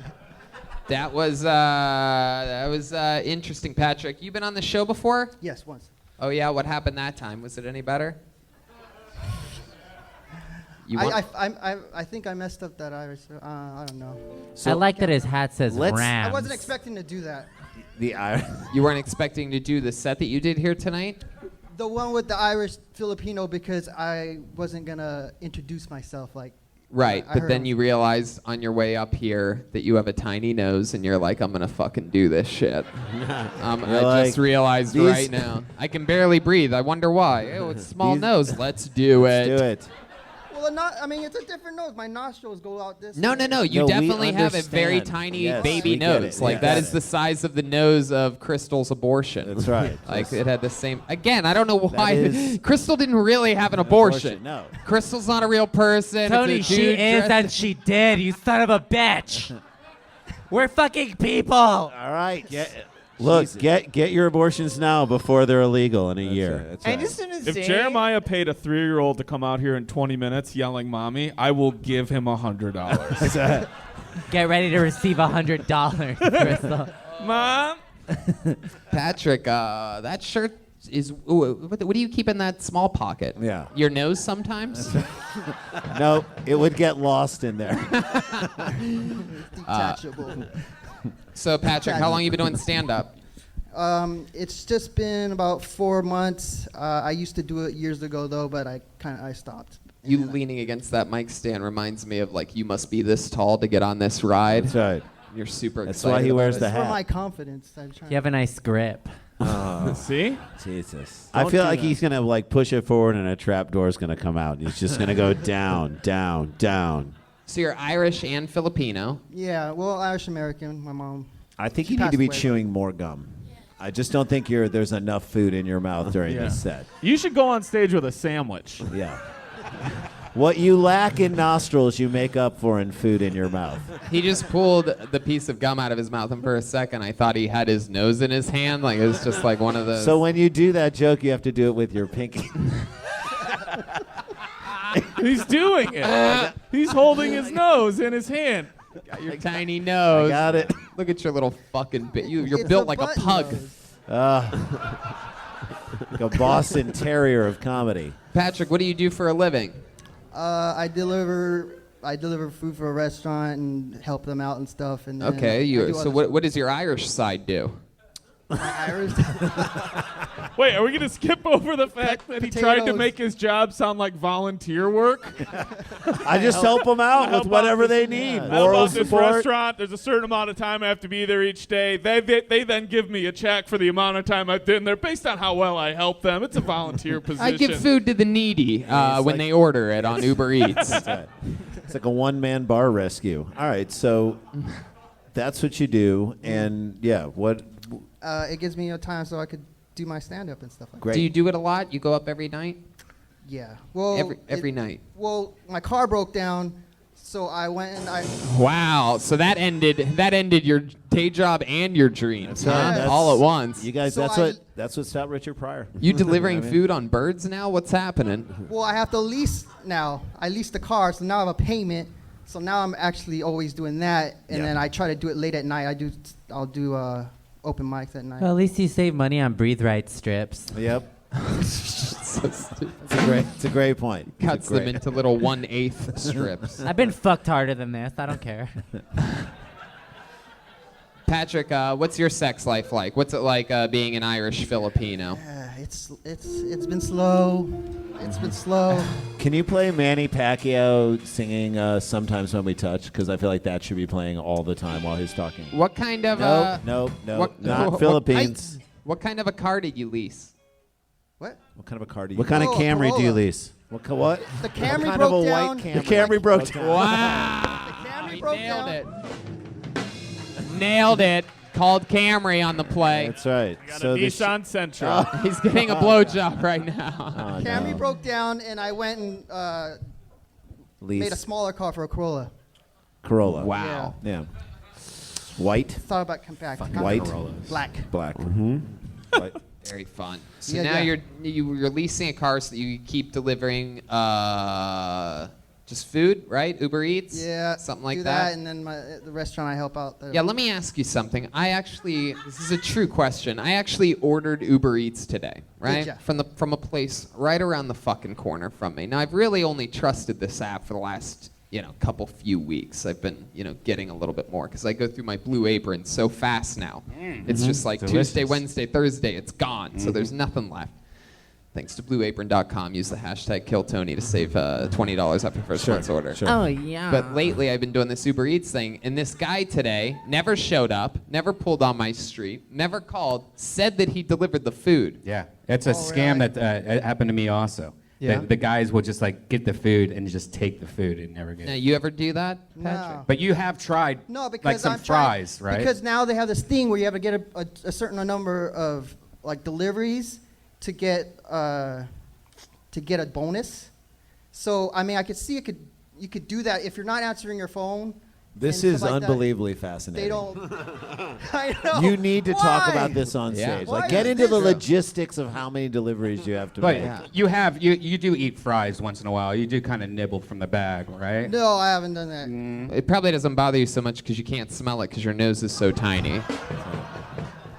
That was interesting, Patrick. You been on the show before? Yes, once. Oh yeah, what happened that time? Was it any better? I think I messed up that Irish. I don't know. I like that his hat says Rams. I wasn't expecting to do that. You weren't expecting to do the set that you did here tonight? The one with the Irish Filipino, because I wasn't gonna introduce myself like. Right, but then you realized on your way up here that you have a tiny nose, and you're like, I'm gonna fucking do this shit. I just realized right now. I can barely breathe. I wonder why. Oh, it's small nose. Let's do it. Let's do it. Well, I mean, it's a different nose. My nostrils go out this. No. You definitely have a very understand. tiny Yes, baby we get nose. it. Like, Yes. that is the size of the nose of Crystal's abortion. That's right. Like, it had the same. Again, I don't know why. is- Crystal didn't really have an abortion. No. Crystal's not a real person. Tony, It's a she dude is dressed and she did, you son of a bitch. We're fucking people. All right. Look, get your abortions now before they're illegal in a year. That's I right. just want to If say, Jeremiah paid a 3-year-old to come out here in 20 minutes yelling "mommy," I will give him $100. Get ready to receive $100, Crystal. Mom. Patrick, that shirt is. Ooh, what do you keep in that small pocket? Yeah. Your nose sometimes? No, it would get lost in there. Detachable. So, Patrick, how long you been doing stand-up? It's just been about 4 months. I used to do it years ago though, but I stopped. You leaning against that mic stand reminds me of, like, you must be this tall to get on this ride. That's right. You're super That's excited. why he about wears it. the For hat. my confidence, You have a nice grip. See? Jesus. I feel like he's gonna like push it forward and a trap door is gonna come out. And he's just gonna go down, down, down. So you're Irish and Filipino. Yeah, well, Irish American. My mom. I think She you need passed to be away, but- chewing more gum. I just don't think there's enough food in your mouth during this set. You should go on stage with a sandwich. Yeah. What you lack in nostrils, you make up for in food in your mouth. He just pulled the piece of gum out of his mouth, and for a second I thought he had his nose in his hand. Like, it was just like one of those. So when you do that joke, you have to do it with your pinky. He's doing it. He's holding his nose in his hand. Got your tiny nose. I got it. Look at your little fucking bit. You're It's built like a button pug. nose. Like a Boston Terrier of comedy. Patrick, what do you do for a living? I deliver food for a restaurant and help them out and stuff. And then Okay, I do so other what does your Irish side do? My Irish. Wait, are we going to skip over the fact that he tried to Potatoes. make his job sound like volunteer work? I just help them out Help with whatever out they this- need. How Moral about this support. restaurant? There's a certain amount of time I have to be there each day. They then give me a check for the amount of time I've been there based on how well I help them. It's a volunteer position. I give food to the needy when they order it on Uber Eats. That's right. It's like a one-man bar rescue. All right, so that's what you do, and yeah, what? It gives me time so I could do my stand-up and stuff like Great. Do you do it a lot? You go up every night? that. Yeah. Well, Every night. Well, my car broke down, so I went and I. Wow. So that ended your day job and your dreams, huh? That's- All at once. You guys, So that's what stopped Richard Pryor. You delivering know what I mean? food on birds now? What's happening? Well, I have to lease now. I leased the car, so now I have a payment. So now I'm actually always doing that, and then I try to do it late at night. I'll do open mics at night. Well, at least you save money on breathe right strips. Yep. So stupid. It's a great point. Cuts them into little 1/8 strips. I've been fucked harder than this. I don't care. Patrick, what's your sex life like? What's it like being an Irish Filipino? It's been slow. It's been slow. Can you play Manny Pacquiao singing "Sometimes When We Touch"? Because I feel like that should be playing all the time while he's talking. What kind of Nope, what- not what- Philippines. What kind of a car did you lease? What? What kind of a car do you? What kind of Oh, Camry do you Corolla. lease? What? The What Camry kind broke of a down. white The Camry? Camry broke down. Wow. The Camry He broke nailed down. it. Nailed it. Called Camry on the play. That's right. Got So a the Nissan Sentra. He's getting a blowjob right now. Camry broke down, and I went and made a smaller car for a Corolla. Corolla. Wow. Yeah. White. Thought about compact. White. Black. Black. White. Very fun. So Yeah, now yeah. you're leasing a car so that you keep delivering just food, right? Uber Eats? Yeah. Something like do that. and then the restaurant I help out. Yeah, let me ask you something. This is a true question. I actually ordered Uber Eats today, right? ya? From a place right around the fucking corner from me. Now, I've really only trusted this app for the last, few weeks. I've been, getting a little bit more because I go through my Blue Apron so fast now. It's just like Delicious. Tuesday, Wednesday, Thursday, it's gone. So there's nothing left. Thanks to blueapron.com. Use the hashtag KillTony to save $20 off your first month's order. Oh, yeah. But lately, I've been doing this Uber Eats thing, and this guy today never showed up, never pulled on my street, never called, said that he delivered the food. Yeah, it's a scam really? that it happened to me also. Yeah? The guys will just get the food and just take the food and never get Now, it. you ever do that, Patrick? No. But you have tried No, because like some I'm trying- fries, right? Because now they have this thing where you have to get a certain number of deliveries to get a bonus. So I mean, I could see you could do that if you're not answering your phone. This and is stuff like that. unbelievably They fascinating. don't. I know. You need to talk Why? about this on Yeah. stage. Why Like, get is into the this- logistics of how many deliveries you have to but make. you do eat fries once in a while. You do kind of nibble from the bag, right? No, I haven't done that. It probably doesn't bother you so much because you can't smell it because your nose is so tiny.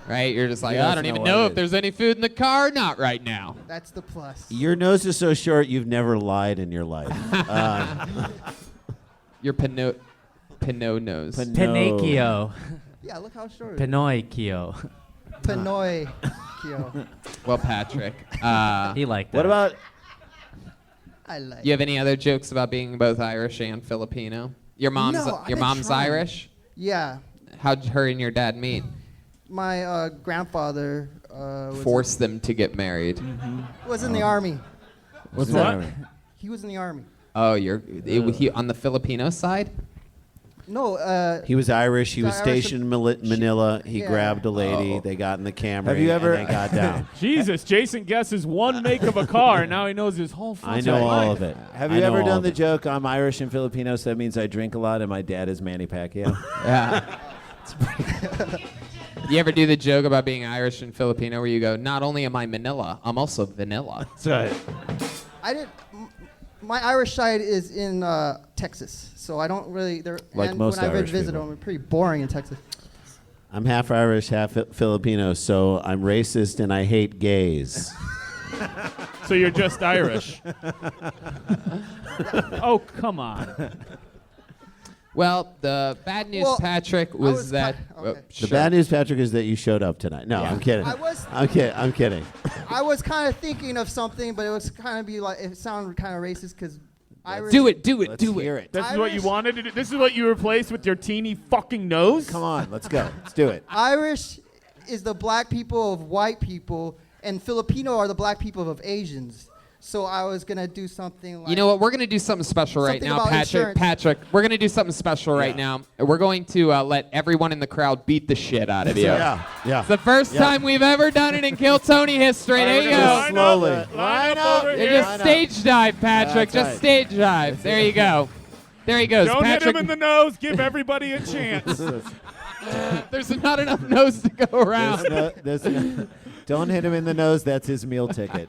Right? You're just like, Yeah, I don't that's even not know what if it there's any food in the car. Not right now. That's the plus. Your nose is so short, you've never lied in your life. Your Pinot nose. Pinocchio. Yeah, look how short. Pinocchio. Pinocchio. Well, Patrick, He liked that. What about I like. you have any other jokes about being both Irish and Filipino? Your mom's No, I've your been mom's trying. Irish? Yeah, How'd her and your dad meet? my grandfather Forced them to get married. was in the army. What's that? He was in the army. Oh, he on the Filipino side? No, he was Irish. He was Irish and- stationed in Manila. He Yeah. grabbed a lady. Oh. They got in the Camry. Have you ever- And they got down. Jesus, Jason guesses one make of a car, and now he knows his whole I fucking know life. all of it. Have I you know ever all done of the it. joke, I'm Irish and Filipino, so that means I drink a lot, and my dad is Manny Pacquiao? Yeah. You ever do the joke about being Irish and Filipino where you go, not only am I Manila, I'm also vanilla? That's right. I did. My Irish side is in Texas, so I don't really. Like and most when I Irish visit people. them, I'm pretty boring in Texas. I'm half Irish, half Filipino, so I'm racist and I hate gays. So you're just Irish. Oh, come on. Well, the bad news, Well, Patrick, I was that. okay. The bad news, Patrick, is that you showed up tonight. No, Yeah. I'm kidding. I was- I'm kidding. I'm kidding. I was kind of thinking of something, but it was kind of it sounded kind of racist because Irish. Do it. Let's hear it. This is what you Irish- wanted to do? This is what you replaced with your teeny fucking nose? Come on, let's go. Let's do it. Irish is the black people of white people, and Filipino are the black people of Asians. So I was gonna do something like. You know what? We're going to do something special right Something now, about Patrick. insurance. Patrick, we're going to do something special right now. We're going to let everyone in the crowd beat the shit out of you. Yeah. It's the first time we've ever done it in Kill Tony history. There you go. Slowly. Line up over You here. just stage dive, Patrick. That's Just stage dive. There you go. There he goes. Don't hit Patrick. him in the nose. Give everybody a chance. There's not enough nose to go around. Don't hit him in the nose. That's his meal ticket.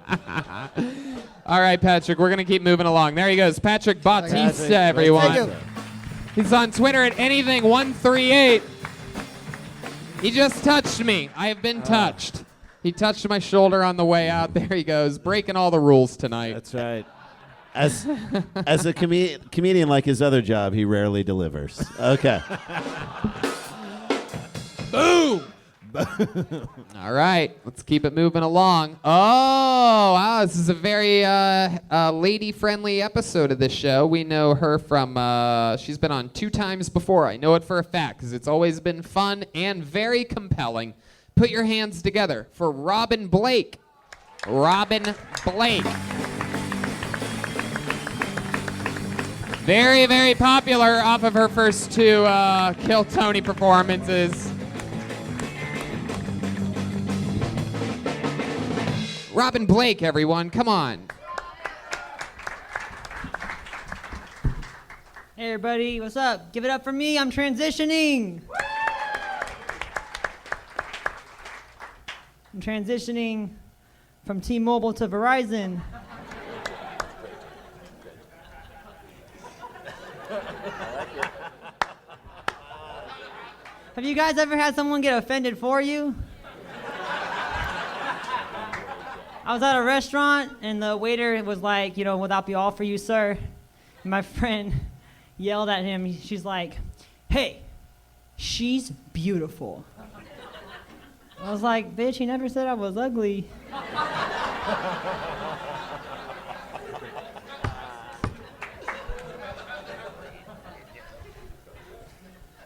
All right, Patrick, we're going to keep moving along. There he goes. Patrick Bautista, everyone. Thank you. He's on Twitter at anything138. He just touched me. I have been touched. He touched my shoulder on the way out. There he goes, breaking all the rules tonight. That's right. As a comedian like his other job, he rarely delivers. Okay. Boom! All right, let's keep it moving along. Oh, wow, this is a very lady-friendly episode of this show. We know her from, she's been on 2 times before. I know it for a fact because it's always been fun and very compelling. Put your hands together for Robin Blake. Robin Blake. Very, very popular off of her first 2 Kill Tony performances. Robin Blake, everyone, come on. Hey everybody, what's up? Give it up for me, I'm transitioning. I'm transitioning from T-Mobile to Verizon. Have you guys ever had someone get offended for you? I was at a restaurant and the waiter was like, will that be all for you, sir? And my friend yelled at him. She's like, hey, she's beautiful. I was like, bitch, he never said I was ugly.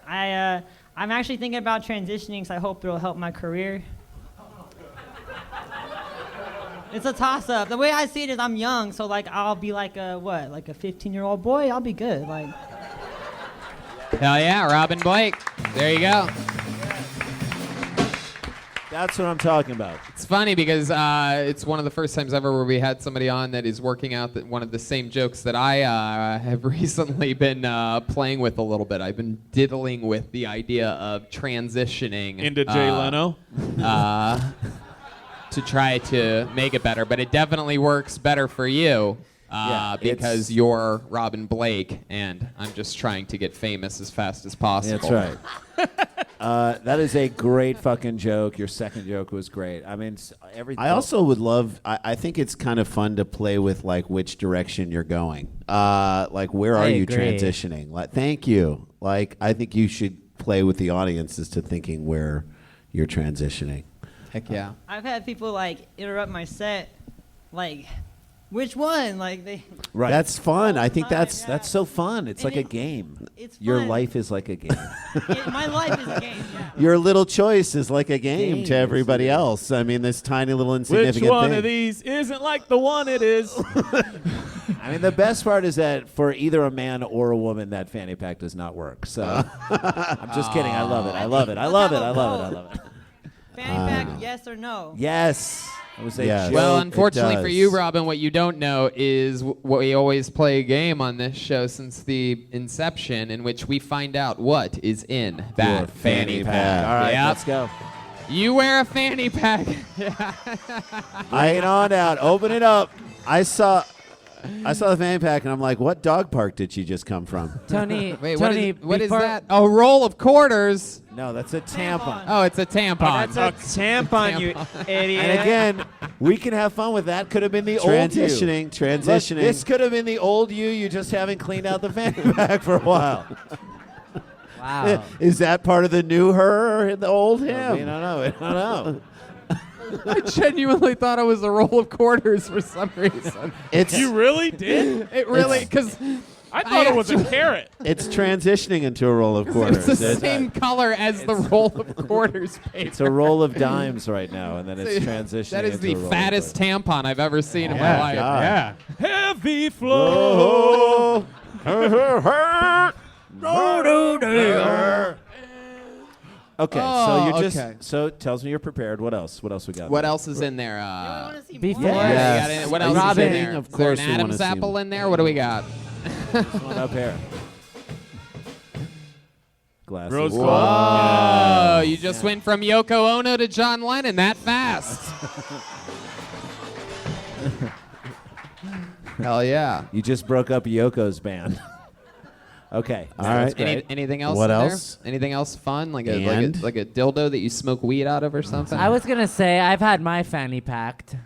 I'm actually thinking about transitioning because I hope it'll help my career. It's a toss-up. The way I see it is I'm young, so I'll be like a 15-year-old boy. I'll be good. Hell yeah, Robin Blake. There you go. That's what I'm talking about. It's funny because it's one of the first times ever where we had somebody on that is working out one of the same jokes that I have recently been playing with a little bit. I've been diddling with the idea of transitioning Into Jay Leno? To try to make it better, but it definitely works better for you because you're Robin Blake, and I'm just trying to get famous as fast as possible. That's right. That is a great fucking joke. Your second joke was great. I mean, everything. I also would love. I think it's kind of fun to play with which direction you're going. Where are you transitioning? Thank you. I think you should play with the audience as to thinking where you're transitioning. Heck yeah. I've had people interrupt my set, which one? They. Right. That's fun. I think that's so fun. It's like a game. It's fun. Your life is like a game. My life is a game. Yeah. Your little choice is like a game to everybody else. I mean, this tiny little insignificant Which one thing. of these isn't like the one it is? I mean, the best part is that for either a man or a woman, that fanny pack does not work. So I'm just kidding. I love it. I love it. I love it. I love it. I love it. Fanny pack, yes or no? Yes. It was a joke. Well, unfortunately for you, Robin, what you don't know is we always play a game on this show since the inception in which we find out what is in that fanny pack. All right, let's go. You wear a fanny pack. Hang on out. Open it up. I saw the fanny pack, and I'm like, what dog park did she just come from? Tony, Wait, Tony, what is that? A roll of quarters. No, that's a tampon. Oh, it's a tampon. Oh, that's a tampon, you idiot. And again, we can have fun with that. Could have been the old you. Transitioning. Look, this could have been the old you. You just haven't cleaned out the fanny pack for a while. Wow. Is that part of the new her or the old him? I don't know. I genuinely thought it was a roll of quarters for some reason. You really did? It really, because I thought it was a carrot. It's transitioning into a roll of quarters. It's the same color as the roll of quarters paper. It's a roll of dimes right now, and then it's transitioning. That is the into a roll fattest tampon I've ever seen in my Yeah, life. God. Yeah. Heavy flow. Okay, Oh, so you're just okay. so it tells me you're prepared. What else? What else we got? What else is in there? Before. Yes. You got what Are else you is in kidding? there? Of Is there course an we wanna Adam's see apple them. in there? What do we got? One up here. Glasses. Rose gold. Whoa! You just went from Yoko Ono to John Lennon that fast. Hell yeah! You just broke up Yoko's band. Okay. All right. Anything else? What in there? else? Anything else fun? Like a And? like a dildo that you smoke weed out of or something? I was gonna say I've had my fanny packed.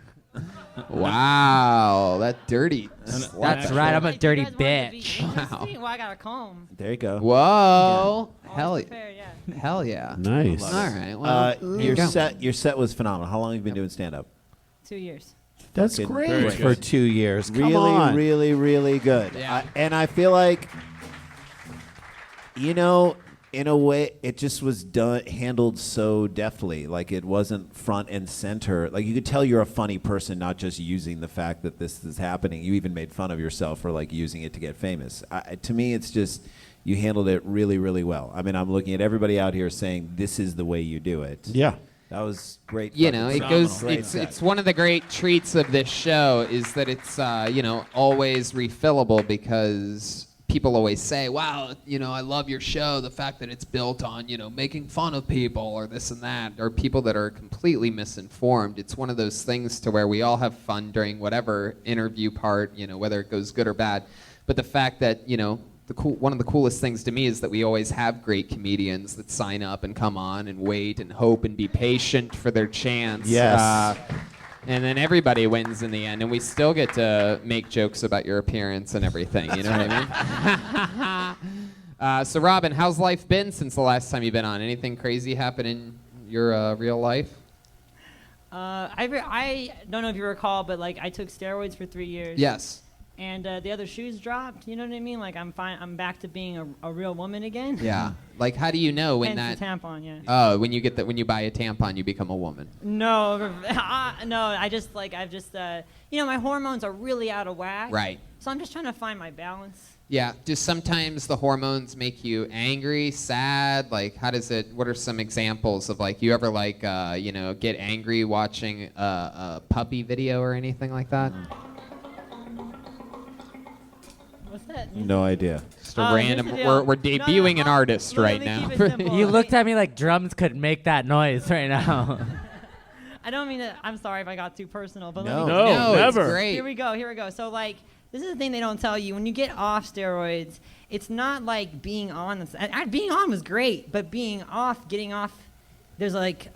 Wow, that dirty. That's right. I'm a dirty bitch. Wow. Well, I got a comb. There you go. Whoa! Hell yeah! Prepared, yeah. Hell yeah! Nice. All right. Well, there you Your go. set was phenomenal. How long have you been doing stand-up? 2 years. That's Fucking great very for good. 2 years. Come Really, on. really, really good. Yeah. And I feel like, you know, in a way, it just was handled so deftly. Like it wasn't front and center. Like you could tell you're a funny person, not just using the fact that this is happening. You even made fun of yourself for like using it to get famous. To me, it's just you handled it really, really well. I mean, I'm looking at everybody out here saying this is the way you do it. Yeah. That was great. You know, it goes. Great It's set. it's one of the great treats of this show is that it's always refillable because people always say, "Wow, I love your show. The fact that it's built on making fun of people or this and that, or people that are completely misinformed." It's one of those things to where we all have fun during whatever interview part, whether it goes good or bad. But the fact that one of the coolest things to me is that we always have great comedians that sign up and come on and wait and hope and be patient for their chance. Yes. And then everybody wins in the end, and we still get to make jokes about your appearance and everything. You know what I mean? So, Robin, how's life been since the last time you've been on? Anything crazy happen in your real life? I don't know if you recall, but like I took steroids for 3 years. Yes. And the other shoes dropped. You know what I mean? Like I'm fine. I'm back to being a real woman again. Yeah. Like, how do you know when Hence that? the tampon, yeah. Oh, when you buy a tampon, you become a woman. No, no. I've just my hormones are really out of whack. Right. So I'm just trying to find my balance. Yeah. Do sometimes the hormones make you angry, sad? Like, how does it? What are some examples of like you ever like get angry watching a puppy video or anything like that? What's that? No idea. Just a random. We're debuting an artist right now. You looked at me like drums could make that noise right now. I don't mean to. I'm sorry if I got too personal, but No, It's never. great. Here we go. So like, this is the thing they don't tell you. When you get off steroids, it's not like being on. Being on was great, but being off, getting off, there's like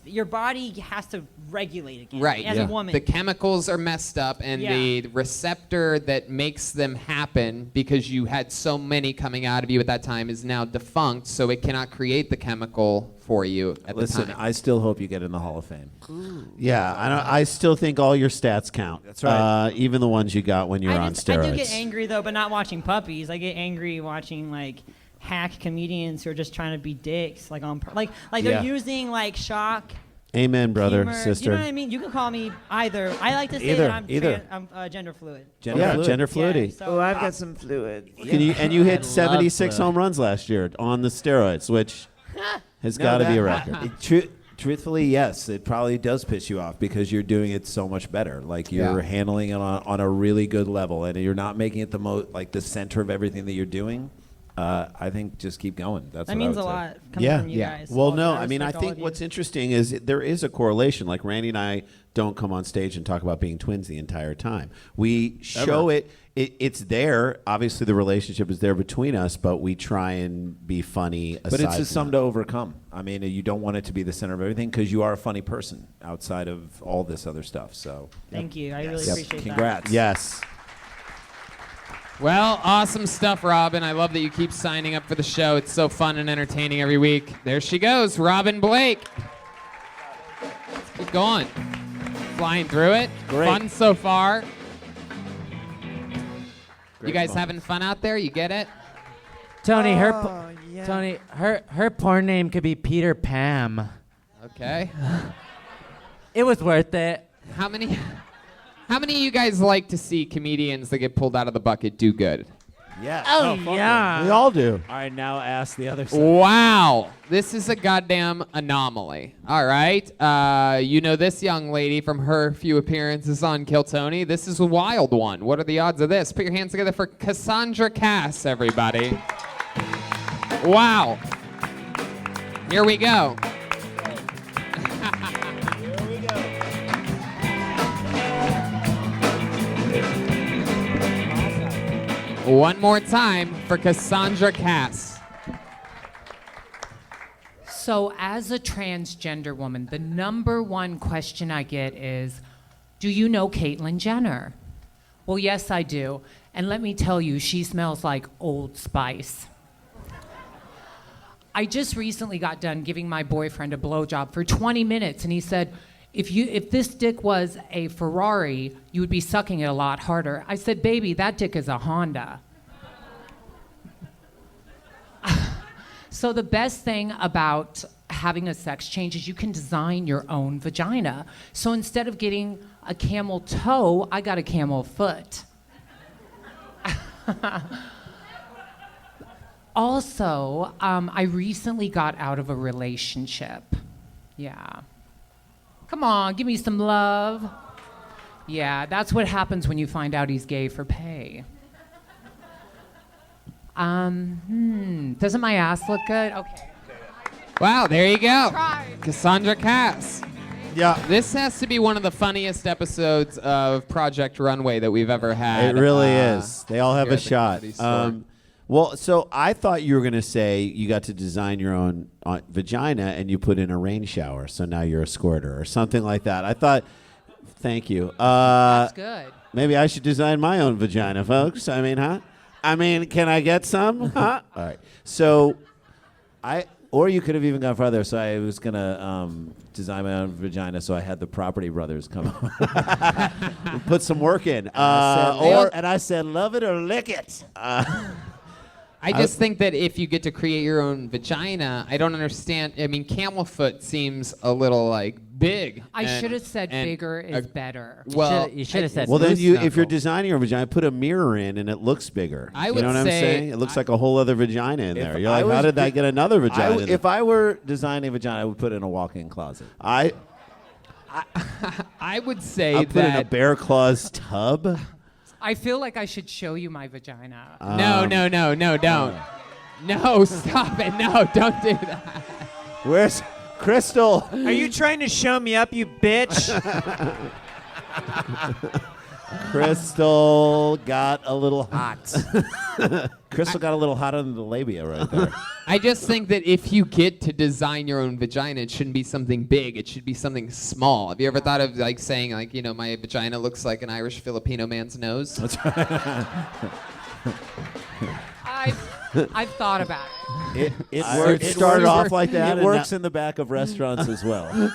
your body has to regulate again. Right. As a woman. The chemicals are messed up, and the receptor that makes them happen, because you had so many coming out of you at that time, is now defunct, so it cannot create the chemical for you at the Listen, time. I still hope you get in the Hall of Fame. Yeah, I still think all your stats count. That's right. Even the ones you got when you were on steroids. I do get angry though, but not watching puppies. I get angry watching like hack comedians who are just trying to be dicks, like they're Yeah. using like shock. Amen, brother, humor. sister. You know what I mean? You can call me either. I like to say Either, that I'm gender fluid. Gender fluidity. Yeah, so Oh, I've got some fluid. You hit I 76 love home runs last year on the steroids, which has got to be a record. Truthfully, yes, it probably does piss you off because you're doing it so much better. Like you're handling it on a really good level, and you're not making it the center of everything that you're doing. I think just keep going. That's that what means I a would lot say. coming from you guys. Well, All- no, I I mean, I respect all think of you. what's interesting is there is a correlation. Like Randy and I don't come on stage and talk about being twins the entire time. We show it. It's there. Obviously, the relationship is there between us, but we try and be funny. But it's aside just from something to overcome. I mean, you don't want it to be the center of everything because you are a funny person outside of all this other stuff. So Thank you. I really appreciate Congrats. that. Yes. Well, awesome stuff, Robin. I love that you keep signing up for the show. It's so fun and entertaining every week. There she goes, Robin Blake. Let's keep going. Flying through it. Great. Fun so far. You guys having fun out there? You get it? Tony, yeah. Tony, her porn name could be Peter Pam. Okay. It was worth it. How many of you guys like to see comedians that get pulled out of the bucket do good? Yeah. Oh, fuck yeah. We all do. All right, now ask the other side. Wow. This is a goddamn anomaly. All right. You know this young lady from her few appearances on Kill Tony. This is a wild one. What are the odds of this? Put your hands together for Cassandra Cass, everybody. Wow. Here we go. One more time for Cassandra Cass. So as a transgender woman, the number one question I get is, do you know Caitlyn Jenner? Well, yes, I do. And let me tell you, she smells like Old Spice. I just recently got done giving my boyfriend a blowjob for 20 minutes, and he said, if this dick was a Ferrari, you would be sucking it a lot harder. I said, baby, that dick is a Honda. So the best thing about having a sex change is you can design your own vagina. So instead of getting a camel toe, I got a camel foot. Also, I recently got out of a relationship. Yeah. Come on, give me some love. Yeah, that's what happens when you find out he's gay for pay. Doesn't my ass look good? Okay. Wow, there you go. Try. Cassandra Cass. Yeah. This has to be one of the funniest episodes of Project Runway that we've ever had. It really is. They all have here a at the shot. Comedy Store. Well, so I thought you were going to say you got to design your own vagina and you put in a rain shower, so now you're a squirter or something like that. I thought, thank you. That's good. Maybe I should design my own vagina, folks. I mean, huh? I mean, can I get some? Huh? All right. So or you could have even gone further. So I was going to design my own vagina, so I had the Property Brothers come up. Put some work in. And I said, love it or lick it. I just think that if you get to create your own vagina, I don't understand. I mean, camel foot seems a little like big. I should have said bigger is better. Well, You should have said Well, then loose if you're knuckle. designing your vagina, put a mirror in and it looks bigger. I you would know what I'm say- saying? It looks like a whole other vagina in there. You're I like, how was did I di- get another vagina? in If there? I were designing a vagina, I would put it in a walk-in closet. I would say I put in a that. bear claws tub. I feel like I should show you my vagina. No, don't. No, stop it. No, don't do that. Where's Crystal? Are you trying to show me up, you bitch? Crystal got a little hot. Crystal got a little hot under the labia right there. I just think that if you get to design your own vagina, it shouldn't be something big. It should be something small. Have you ever thought of like saying like, you know, my vagina looks like an Irish Filipino man's nose? That's right. I've thought about it. It started off like that. It and works now- in the back of restaurants as well.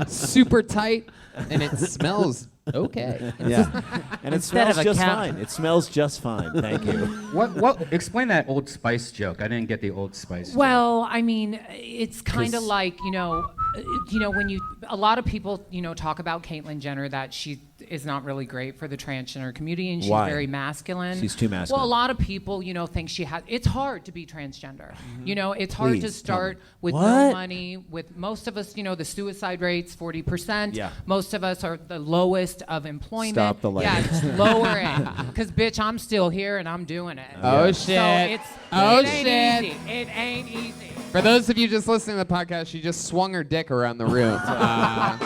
Super tight, and it smells okay. Yeah, and it Instead smells of a just cat- fine. It smells just fine. Thank you. What? Explain that Old Spice joke. I didn't get the Old Spice. Well, I mean, it's kind of 'Cause- like, when a lot of people, talk about Caitlyn Jenner that she is not really great for the transgender community and she's Why? very masculine. She's too masculine. Well, a lot of people, think she has. It's hard to be transgender. It's hard to Please, tell start me. with no What? money. With most of us, the suicide rate's 40%. Yeah. Most of us are the lowest of employment. Stop the Yeah, lighting. it's lower it. Because, bitch, I'm still here and I'm doing it. Oh, So shit. it shit. ain't easy. It ain't easy. For those of you just listening to the podcast, she just swung her dick around the room. I'm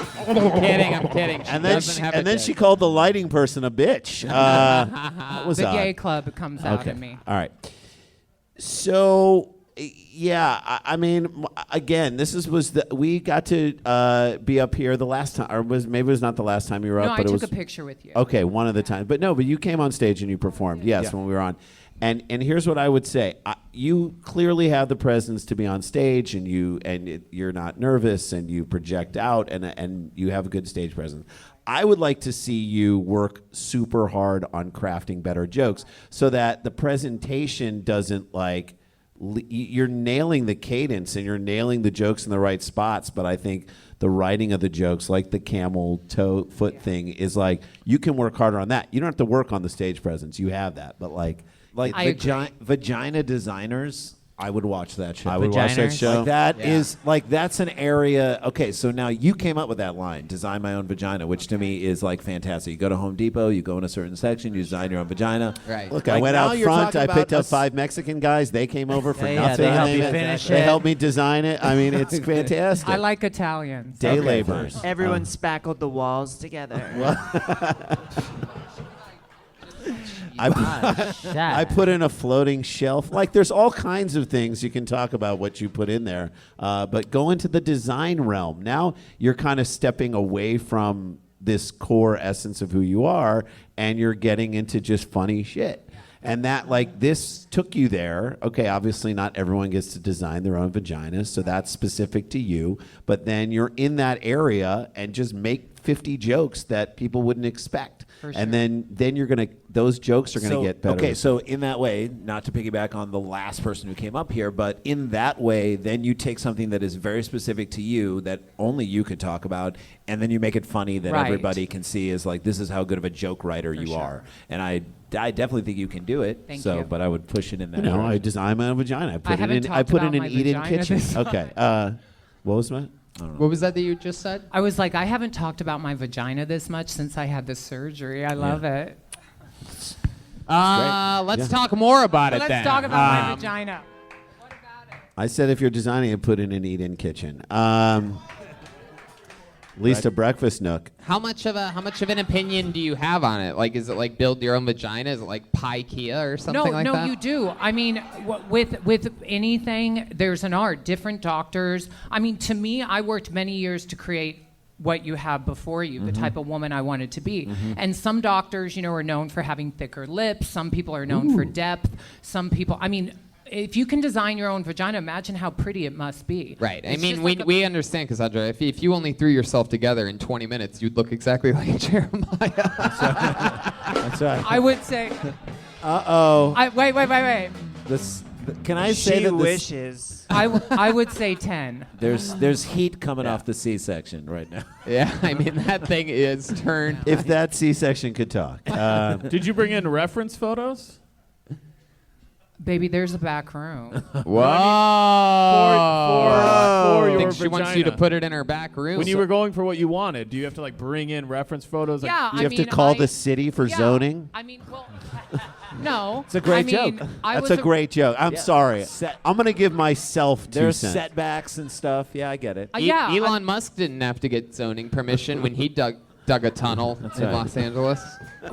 kidding. She And then doesn't have a dick. she called the lighting person a bitch. What was The odd? gay club comes out Okay. in me. All right. So, yeah, I mean, again, we got to be up here the last time, or maybe it was not the last time you were No, up, I but it took was a picture with you. Okay, one of the times, but you came on stage and you performed. Yes, Yeah. when we were on. And here's what I would say: you clearly have the presence to be on stage, and you're not nervous, and you project out, and you have a good stage presence. I would like to see you work super hard on crafting better jokes so that the presentation doesn't like you're nailing the cadence and you're nailing the jokes in the right spots, but I think the writing of the jokes, like the camel toe foot thing, is like you can work harder on that. You don't have to work on the stage presence. You have that, but like vagina designers. I would watch that show. I would watch that show. Like that is like that's an area. Okay, so now you came up with that line, "Design my own vagina," which to me is like fantastic. You go to Home Depot, you go in a certain section, you design your own vagina. Right. Look, Like, I went now out you're front. talking I picked about up 5 Mexican guys. They came over for Yeah, nothing. they helped you finish They it. helped me design it. I mean, it's fantastic. I like Italians. Day laborers. Everyone spackled the walls together. I put in a floating shelf. Like, there's all kinds of things you can talk about what you put in there. But go into the design realm. Now you're kind of stepping away from this core essence of who you are, and you're getting into just funny shit. And that, like, this took you there. Okay, obviously not everyone gets to design their own vaginas, so that's specific to you. But then you're in that area and just make 50 jokes that people wouldn't expect. For And sure. then you're going to, those jokes are going to get better. Okay, so in that way, not to piggyback on the last person who came up here, but in that way, then you take something that is very specific to you that only you could talk about, and then you make it funny that Right. everybody can see is like, this is how good of a joke writer you sure. are. And I definitely think you can do it. Thank so, you. but I would push it in that You know, direction. I design my own vagina. I put haven't it in. I talked put it about in my an eat-in vagina kitchen. this Okay. What was that? What was that you just said? I was like, I haven't talked about my vagina this much since I had the surgery. I love it. Let's talk more about it Let's then. talk about my vagina. I said if you're designing it, put it in an eat-in kitchen. At least a breakfast nook. How much of an opinion do you have on it? Like, is it like build your own vagina? Is it like Pikea or something like that? No, you do. I mean, with anything, there's an art. Different doctors. I mean, to me, I worked many years to create what you have before you, the type of woman I wanted to be. And some doctors, you know, are known for having thicker lips. Some people are known for depth. Some people, I mean, if you can design your own vagina, imagine how pretty it must be. Right. I It's mean, just like we understand, Cassandra. If you only threw yourself together in 20 minutes, you'd look exactly like Jeremiah. That's right. I would say. Uh-oh. Wait. Can I say She that this, wishes. I would say 10. there's heat coming off the C-section right now. Yeah, I mean, that thing is turned. If that C-section could talk. Did you bring in reference photos? Baby, there's a back room. Whoa. For I your think she wants you to vagina. put it in her back room. When you were going for what you wanted, do you have to like bring in reference photos? Like, Yeah, You have to call the city for zoning? I mean, well, no. It's a great I mean, joke. I That's was a great joke. I'm sorry. Set- I'm going to give myself 2 There's cents. setbacks and stuff. Yeah, I get it. Yeah, Elon Musk didn't have to get zoning permission when he dug a tunnel in right. Los Angeles.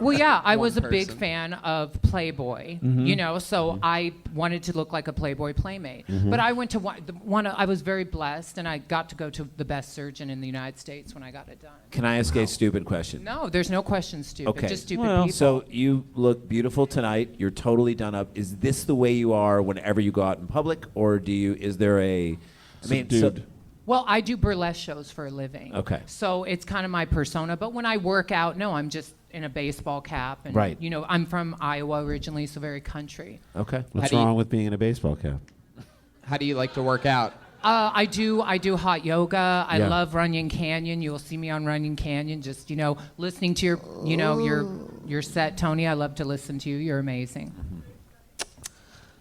Well, yeah, I One was a big person. fan of Playboy, you know, so I wanted to look like a Playboy playmate. But I went to I was very blessed, and I got to go to the best surgeon in the United States when I got it done. Can I ask a stupid question? No, there's no question stupid, Okay. just stupid people. So you look beautiful tonight. You're totally done up. Is this the way you are whenever you go out in public, or is there a? I mean, Subdued. Well, I do burlesque shows for a living. Okay. So it's kind of my persona. But when I work out, no, I'm just in a baseball cap. And, Right. you know, I'm from Iowa originally, so very country. Okay. What's How do you- wrong with being in a baseball cap? How do you like to work out? I do hot yoga. I Yeah. love Runyon Canyon. You'll see me on Runyon Canyon. Just, you know, listening to your set, Tony. I love to listen to you. You're amazing.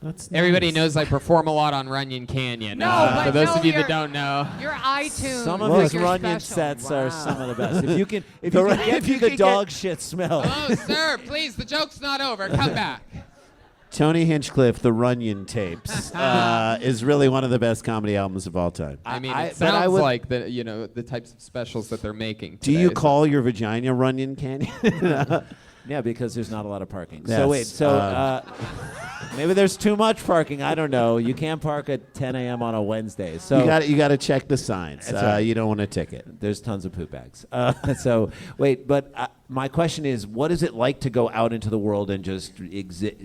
That's Everybody nice. knows I perform a lot on Runyon Canyon. No, but for those no, of you that you're- don't know. Your iTunes. Some of is his your Runyon special. sets are some of the best. If you can get if you through the could dog shit smell. Oh, sir, please, the joke's not over. Come back. Tony Hinchcliffe, The Runyon Tapes, is really one of the best comedy albums of all time. I mean, but it sounds I would- like the types of specials that they're making. Do you today, so- call your vagina Runyon Canyon? Yeah, because there's not a lot of parking. Yes, So wait, Maybe there's too much parking. I don't know. You can't park at 10 a.m. on a Wednesday. So you got to check the signs. That's right. You don't want a ticket. There's tons of poop bags. So wait, but my question is, what is it like to go out into the world and just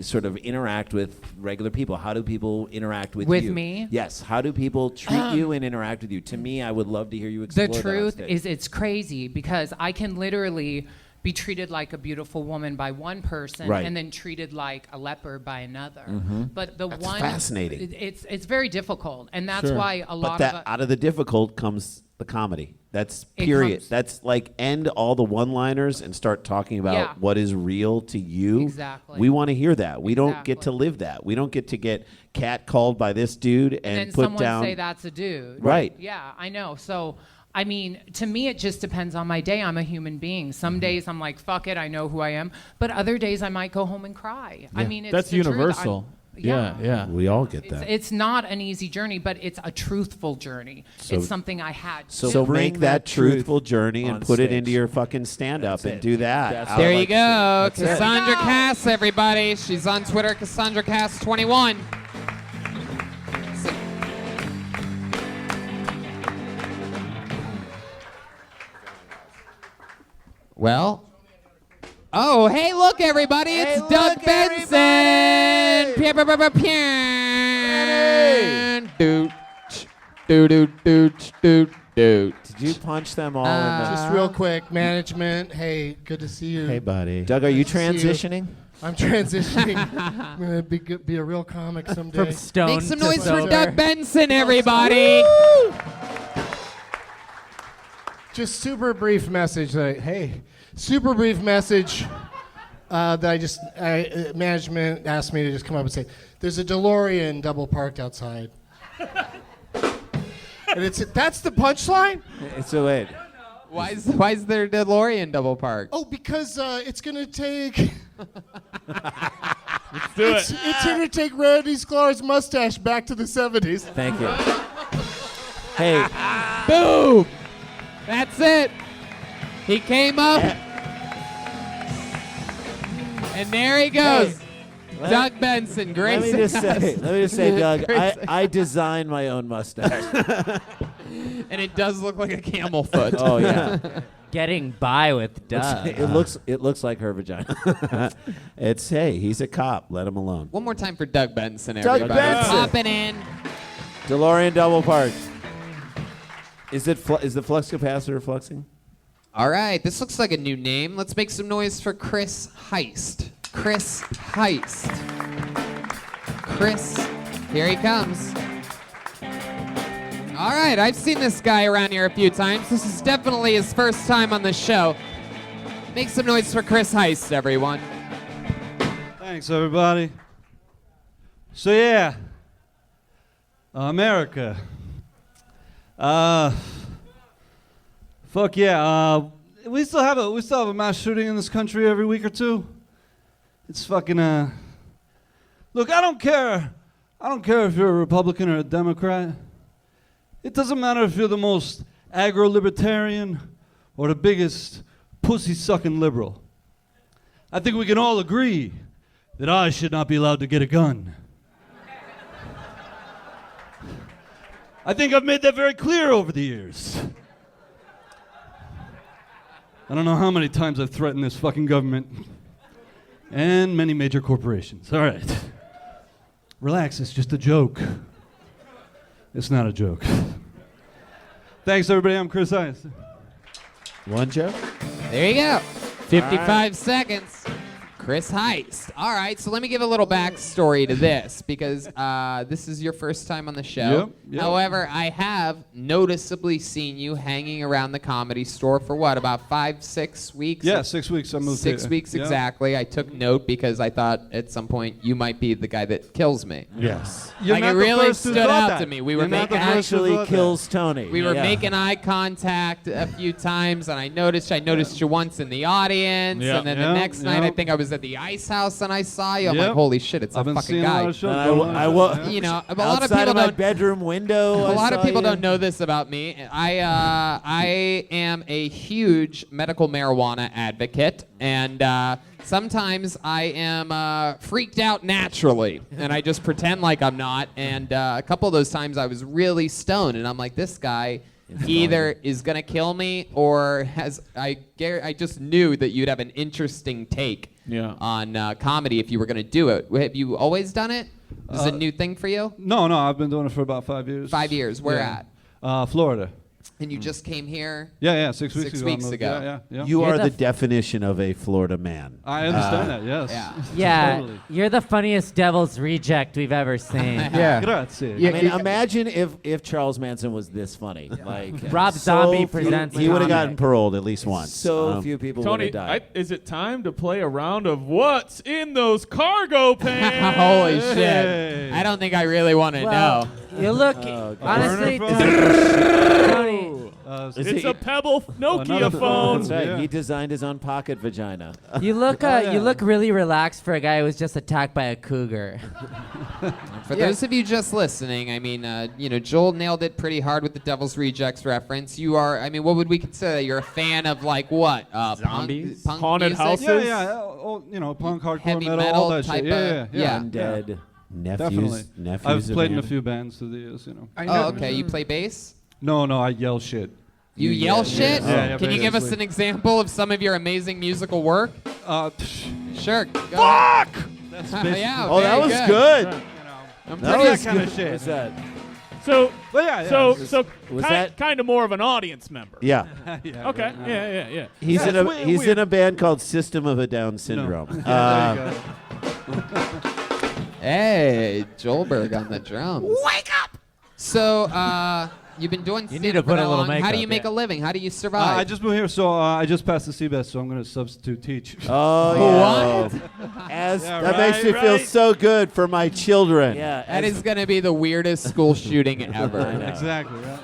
sort of interact with regular people? How do people interact with you? With me? Yes. How do people treat you and interact with you? To me, I would love to hear you explore The that on truth stage. is it's crazy because I can literally be treated like a beautiful woman by one person Right. and then treated like a leper by another. Mhm. But the That's one fascinating. It's very difficult, and that's why a lot But of out of the difficult comes the comedy. That's It period. comes- That's like end all the one-liners and start talking about Yeah. what is real to you. Exactly. We want to hear that. We don't get to live that. We don't get to get catcalled by this dude and then put someone down. say that's a dude. Right. Yeah, I know. So, I mean, to me, it just depends on my day. I'm a human being. Some days I'm like, fuck it, I know who I am. But other days I might go home and cry. I mean, it's That's the truth. universal. Yeah. We all get that. It's not an easy journey, but it's a truthful journey. So- it's something I had to. So make that truthful journey and on put it stage. into your fucking stand-up and do that. I There like you go. to see it. Cassandra Cass, everybody. She's on Twitter, Cassandra Cass 21. Well. Oh, hey, look, everybody. It's Doug Benson. Doot, doot, doot, doot, doot. Did you punch them all in the... Just real quick, management. Hey, good to see you. Hey, buddy. Doug, are you Good to see you. transitioning? I'm transitioning. I'm gonna be a real comic someday. From stone Make some to noise for sober. Doug Benson, everybody. Just super brief message. Super brief message that management asked me to just come up and say, there's a DeLorean double parked outside. And that's the punchline? So wait. Why is there DeLorean double park? Oh, because it's gonna take. Let's do it. It's gonna take Randy Sklar's mustache back to the 70s. Thank you. Hey. Boom! That's it. He came up. And there he goes. Doug Benson, great. Let me just say, Doug, I designed my own mustache. And it does look like a camel foot. Oh yeah. Getting by with Doug. It looks like her vagina. He's a cop. Let him alone. One more time for Doug Benson, Doug everybody. Benson. Popping in. DeLorean double parked. Is the flux capacitor fluxing? All right, this looks like a new name. Let's make some noise for Chris Heist. Chris Heist. Chris, here he comes. All right, I've seen this guy around here a few times. This is definitely his first time on the show. Make some noise for Chris Heist, everyone. Thanks, everybody. So yeah, America. Fuck yeah. We still have a mass shooting in this country every week or two. It's fucking Look, I don't care if you're a Republican or a Democrat. It doesn't matter if you're the most agro-libertarian or the biggest pussy-sucking liberal. I think we can all agree that I should not be allowed to get a gun. I think I've made that very clear over the years. I don't know how many times I've threatened this fucking government and many major corporations. All right. Relax, it's just a joke. It's not a joke. Thanks, everybody. I'm Chris Heist. One joke? There you go. 55 seconds. Chris Heist. All right, so let me give a little backstory to this because this is your first time on the show. Yep. However, I have noticeably seen you hanging around the Comedy Store for what, about 5-6 weeks? Yeah, 6 weeks. I moved 6 here. weeks Yeah. exactly. I took note because I thought at some point you might be the guy that kills me. Yes. You're Like not it the really first who stood thought out that. to me. We You're were not the making first who Actually thought kills Tony. We were Yeah. making eye contact a few times, and I noticed you once in the audience, Yeah, and then yeah, the next night yeah. I think I was was at the Ice House and I saw you. I'm Yep. like, holy shit, it's I've a been fucking seeing a guy. lot of shows going on. You know, a lot of Outside people of my don't. bedroom window. A lot of people you. don't know this about me. I am a huge medical marijuana advocate, and sometimes I am freaked out naturally, and I just pretend like I'm not. And a couple of those times I was really stoned, and I'm like, this guy either is gonna kill me or I just knew that you'd have an interesting take on comedy if you were gonna do it. Have you always done it? Is it a new thing for you? No, I've been doing it for about 5 years. 5 years. Where at? Florida. And you just came here? Yeah, 6 weeks ago. 6 weeks ago. Yeah. You are the definition of a Florida man. I understand that, yes. Yeah, Totally. you're the funniest devil's reject we've ever seen. Grazie. Yeah, I mean, imagine if Charles Manson was this funny. Like Rob Zombie presents He would have comic. gotten paroled at least once. So few people would Tony, have died. is it time to play a round of what's in those cargo pants? Holy shit. I don't think I really want to Well, know. You look, honestly, Tony. It's a Pebble Nokia phone. That's right. He designed his own pocket vagina. You look, you look really relaxed for a guy who was just attacked by a cougar. For those of you just listening, I mean, Joel nailed it pretty hard with the Devil's Rejects reference. You are, I mean, what would we consider? You're a fan of like what? Zombies? Punk Haunted music? houses? Yeah, punk, hardcore, Heavy metal, metal all that type shit. Yeah. Undead. Definitely. Nephews I've of played in a Anna. few bands through the years, Oh, okay. You play bass? No, I yell shit. You yell shit? Yeah, Can you give us basically. an example of some of your amazing musical work? Sure. Go Fuck! That's basically- Oh, that was good. I'm That pretty was kind of good. shit. What's that? So, yeah. so Was that- kind of more of an audience member. Yeah. Okay. Yeah. He's in a band called System of a Down Syndrome. Hey, Joelberg on the drums. Wake up! So, you've been doing You stand-up need to for put a that little long. How do makeup, you make yeah. a living? How do you survive? I just moved here, so I just passed the CBS, so I'm going to substitute teach. Oh, yeah. That makes me feel so good for my children. Yeah, that is going to be the weirdest school shooting ever. Exactly. Right?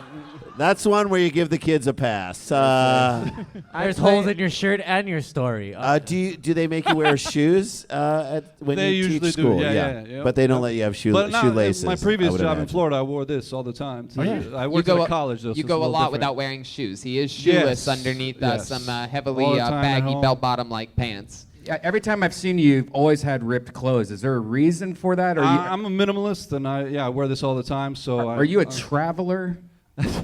That's one where you give the kids a pass. There's holes in your shirt and your story. Do they make you wear shoes when They you usually teach do, school? yeah. But they don't let you have But no, shoelaces. my previous I would job in imagine. Florida, I wore this all the time. Oh, yeah. I worked at a college, though. You so go it's a little lot different. without wearing shoes. He is shoeless Yes. underneath Yes. some All heavily the time at baggy home. bell-bottom-like pants. Yeah, every time I've seen you, you've always had ripped clothes. Is there a reason for that? Or I'm a minimalist, and I wear this all the time. So are you a traveler?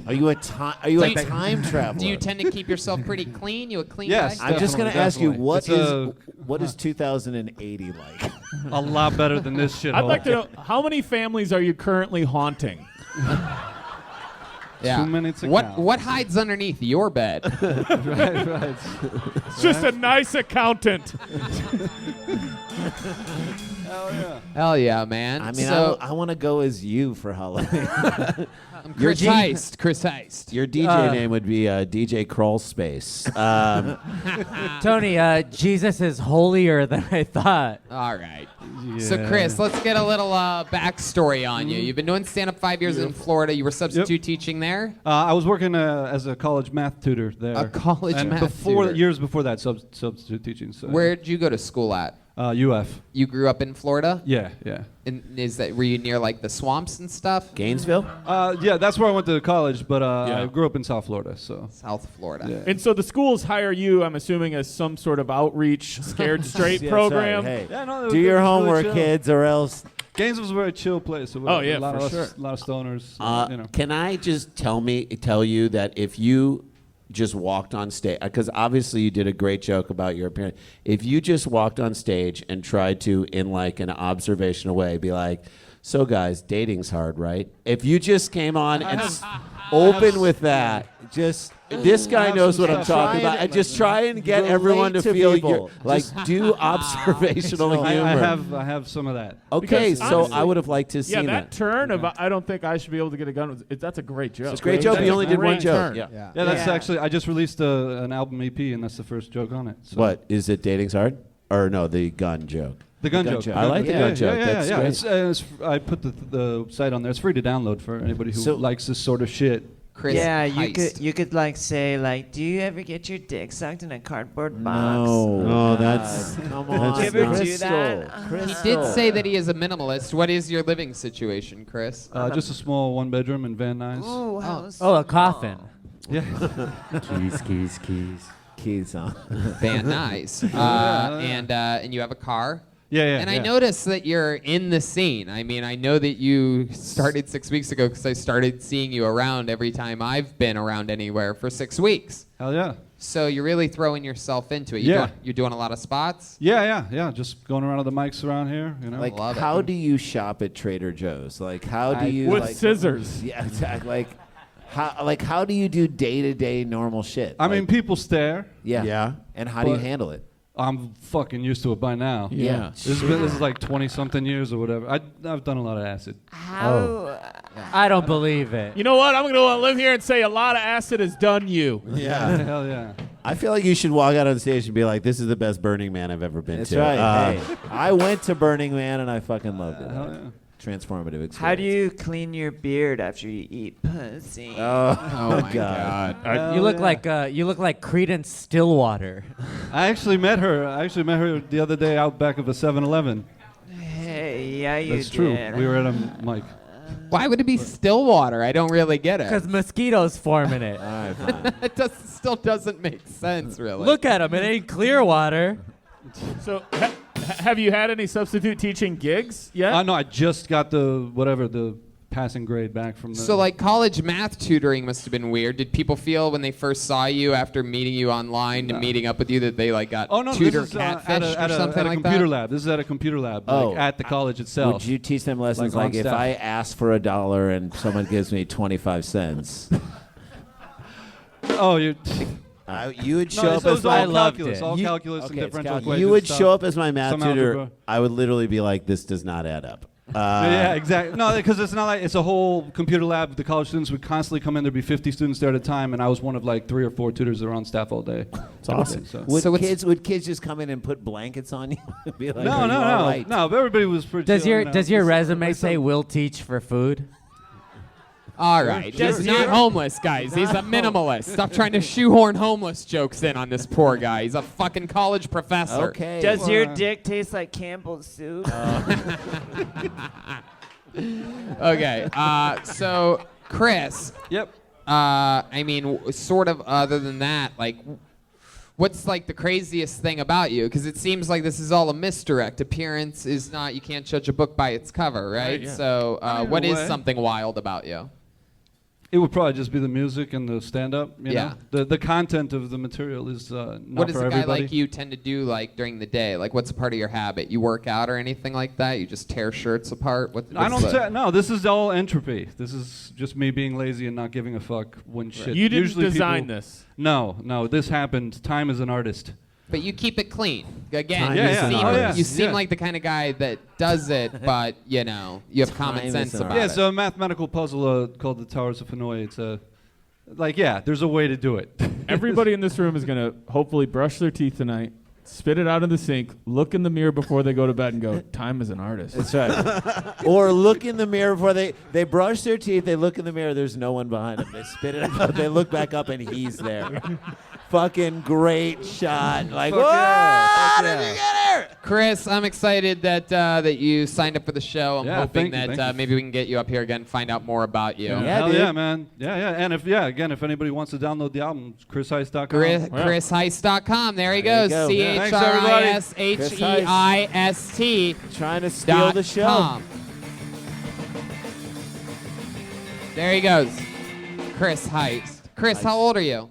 Are you a time traveler? Do you tend to keep yourself pretty clean? You a clean Yes, guy? I'm just going to ask you, Definitely. what is 2080 like? A lot better than this shit. I'd like to know, how many families are you currently haunting? Yeah. Too many to what count. what hides underneath your bed? right. It's just a nice accountant. Hell yeah. Hell yeah, man. I mean, so, I want to go as you for Halloween. I'm Chris Heist. Chris Heist. Your DJ name would be DJ Crawl Space. Tony, Jesus is holier than I thought. All right. So, Chris, let's get a little backstory on you. You've been doing stand-up 5 years in Florida. You were substitute teaching there? I was working as a college math tutor there. A college and math tutor. Years before that, substitute teaching. So. Where did you go to school at? UF. You grew up in Florida? Yeah. And were you near like the swamps and stuff? Gainesville? Yeah, that's where I went to college, but I grew up in South Florida. So. South Florida. Yeah. And so the schools hire you, I'm assuming, as some sort of outreach Scared Straight Yeah, program. sorry. Hey, Yeah, no, do it your was really homework, chill. kids, or else. Gainesville's a very chill place. So Oh, yeah, a lot for of sure. A lot of stoners. Can I just tell you that if you just walked on stage, because obviously you did a great joke about your appearance. If you just walked on stage and tried to, in like an observational way, be like, "So guys, dating's hard, right?" If you just came on and open with that, just this guy knows what I'm talking about, and just try and get everyone to feel your do observational humor. I have some of that. Okay, Because so honestly, I would have liked to see Yeah, that. that turn of I don't think I should be able to get a gun. That's a great joke. It's a great joke. That's You a only did one great joke. turn. Yeah. Yeah, that's actually I just released an album EP, and that's the first joke on it. So. What is it? Dating's hard, or no? The gun joke. The gun joke. I like the gun joke. That's great. I put the site on there. It's free to download for anybody who likes this sort of shit. Chris Yeah, Heist. you could like say like, do you ever get your dick sucked in a cardboard box? No. Oh, that's come on. Do you ever do Crystal. that? He did say that he is a minimalist. What is your living situation, Chris? Just a small one-bedroom in Van Nuys. Ooh, how Oh, a coffin. Yeah. Keys on. Van Nuys. And you have a car. Yeah. And I noticed that you're in the scene. I mean, I know that you started 6 weeks ago because I started seeing you around every time I've been around anywhere for 6 weeks. Hell yeah. So you're really throwing yourself into it. You're doing a lot of spots? Yeah. Just going around to the mics around here, you know. Like, Love it. how do you shop at Trader Joe's? Like, how do you with like, scissors? Yeah, exactly. How do you do day-to-day normal shit? I mean, people stare. Yeah. And how do you But- handle it? I'm fucking used to it by now. Yeah. This is like 20-something years or whatever. I've done a lot of acid. How? I don't believe it. You know what? I'm going to live here and say a lot of acid has done you. Yeah. Hell yeah. I feel like you should walk out on stage and be like, "This is the best Burning Man I've ever been That's to." right. Hey, I went to Burning Man and I fucking loved it. Hell yeah. Transformative experience. How do you clean your beard after you eat pussy? Oh my God. You look like Creedence Stillwater. I actually met her the other day out back of a 7-Eleven. Hey, yeah, you That's true. did. We were at a mic. Why would it be Stillwater? I don't really get it. Because mosquitoes form in it. All right, fine. It still doesn't make sense, really. Look at them. It ain't clear water. So, have you had any substitute teaching gigs yet? No, I just got the passing grade back from the. So, like, college math tutoring must have been weird. Did people feel when they first saw you after meeting you online and meeting up with you that they like got tutor this is, catfished at or something at a like computer that? lab. This is at a computer lab, Oh. like at the college itself. Would you teach them lessons Like on like if staff. I ask for $1 and someone gives me 25 cents? Oh, you. You would No, show this up was as all my calculus, all You- calculus and okay, it's differential calculus. equations. You would stuff, show up as my math some tutor. algebra. I would literally be like, "This does not add up." Yeah, exactly. No, because it's not like it's a whole computer lab. The college students would constantly come in. There'd be 50 students there at a time, and I was one of like 3 or 4 tutors that were on staff all day. It's awesome. Would kids just come in and put blankets on you? Be like, No, "Are you all right?" no. But everybody was pretty. Does chill, your you know. does your It's- resume it's say a- will teach for food? All right. He's not homeless, guys. He's a minimalist. Stop trying to shoehorn homeless jokes in on this poor guy. He's a fucking college professor. Okay. Does your dick taste like Campbell's soup? Okay. So, Chris. Yep. I mean, sort of other than that, like, what's like the craziest thing about you? Because it seems like this is all a misdirect. Appearance is not, you can't judge a book by its cover, right? Yeah. So, In what a is way. something wild about you? It would probably just be the music and the stand-up. You Yeah. know? The content of the material is not What does for a guy everybody. like you tend to do like during the day? Like, what's a part of your habit? You work out or anything like that? You just tear shirts apart? I don't. No, this is all entropy. This is just me being lazy and not giving a fuck when shit. You didn't usually design people- this. No. This happened. Time is an artist. But you keep it clean. Again, Time you, is an seem, artist. you seem Yeah. like the kind of guy that does it, but you know, you have common Time is sense an about Yeah, it. it's a mathematical puzzle called the Towers of Hanoi. It's a, there's a way to do it. Everybody in this room is going to hopefully brush their teeth tonight, spit it out in the sink, look in the mirror before they go to bed and go, time is an artist. That's right. Or look in the mirror before they brush their teeth. They look in the mirror. There's no one behind them. They spit it out. They look back up and he's there. Fucking great shot. Like, Fuck whoa! yeah, How fuck did yeah. you get here? Chris, I'm excited that you signed up for the show. I'm Yeah, hoping thank you, that thank you. maybe we can get you up here again and find out more about you. Yeah, Hell dude. yeah, man. Yeah. And if anybody wants to download the album, it's chrisheist.com. ChrisHeist.com. There he There you goes. go. Thanks, everybody. ChrisHeist. Trying to steal the show. There he goes. Chris Heist. Chris, how old are you?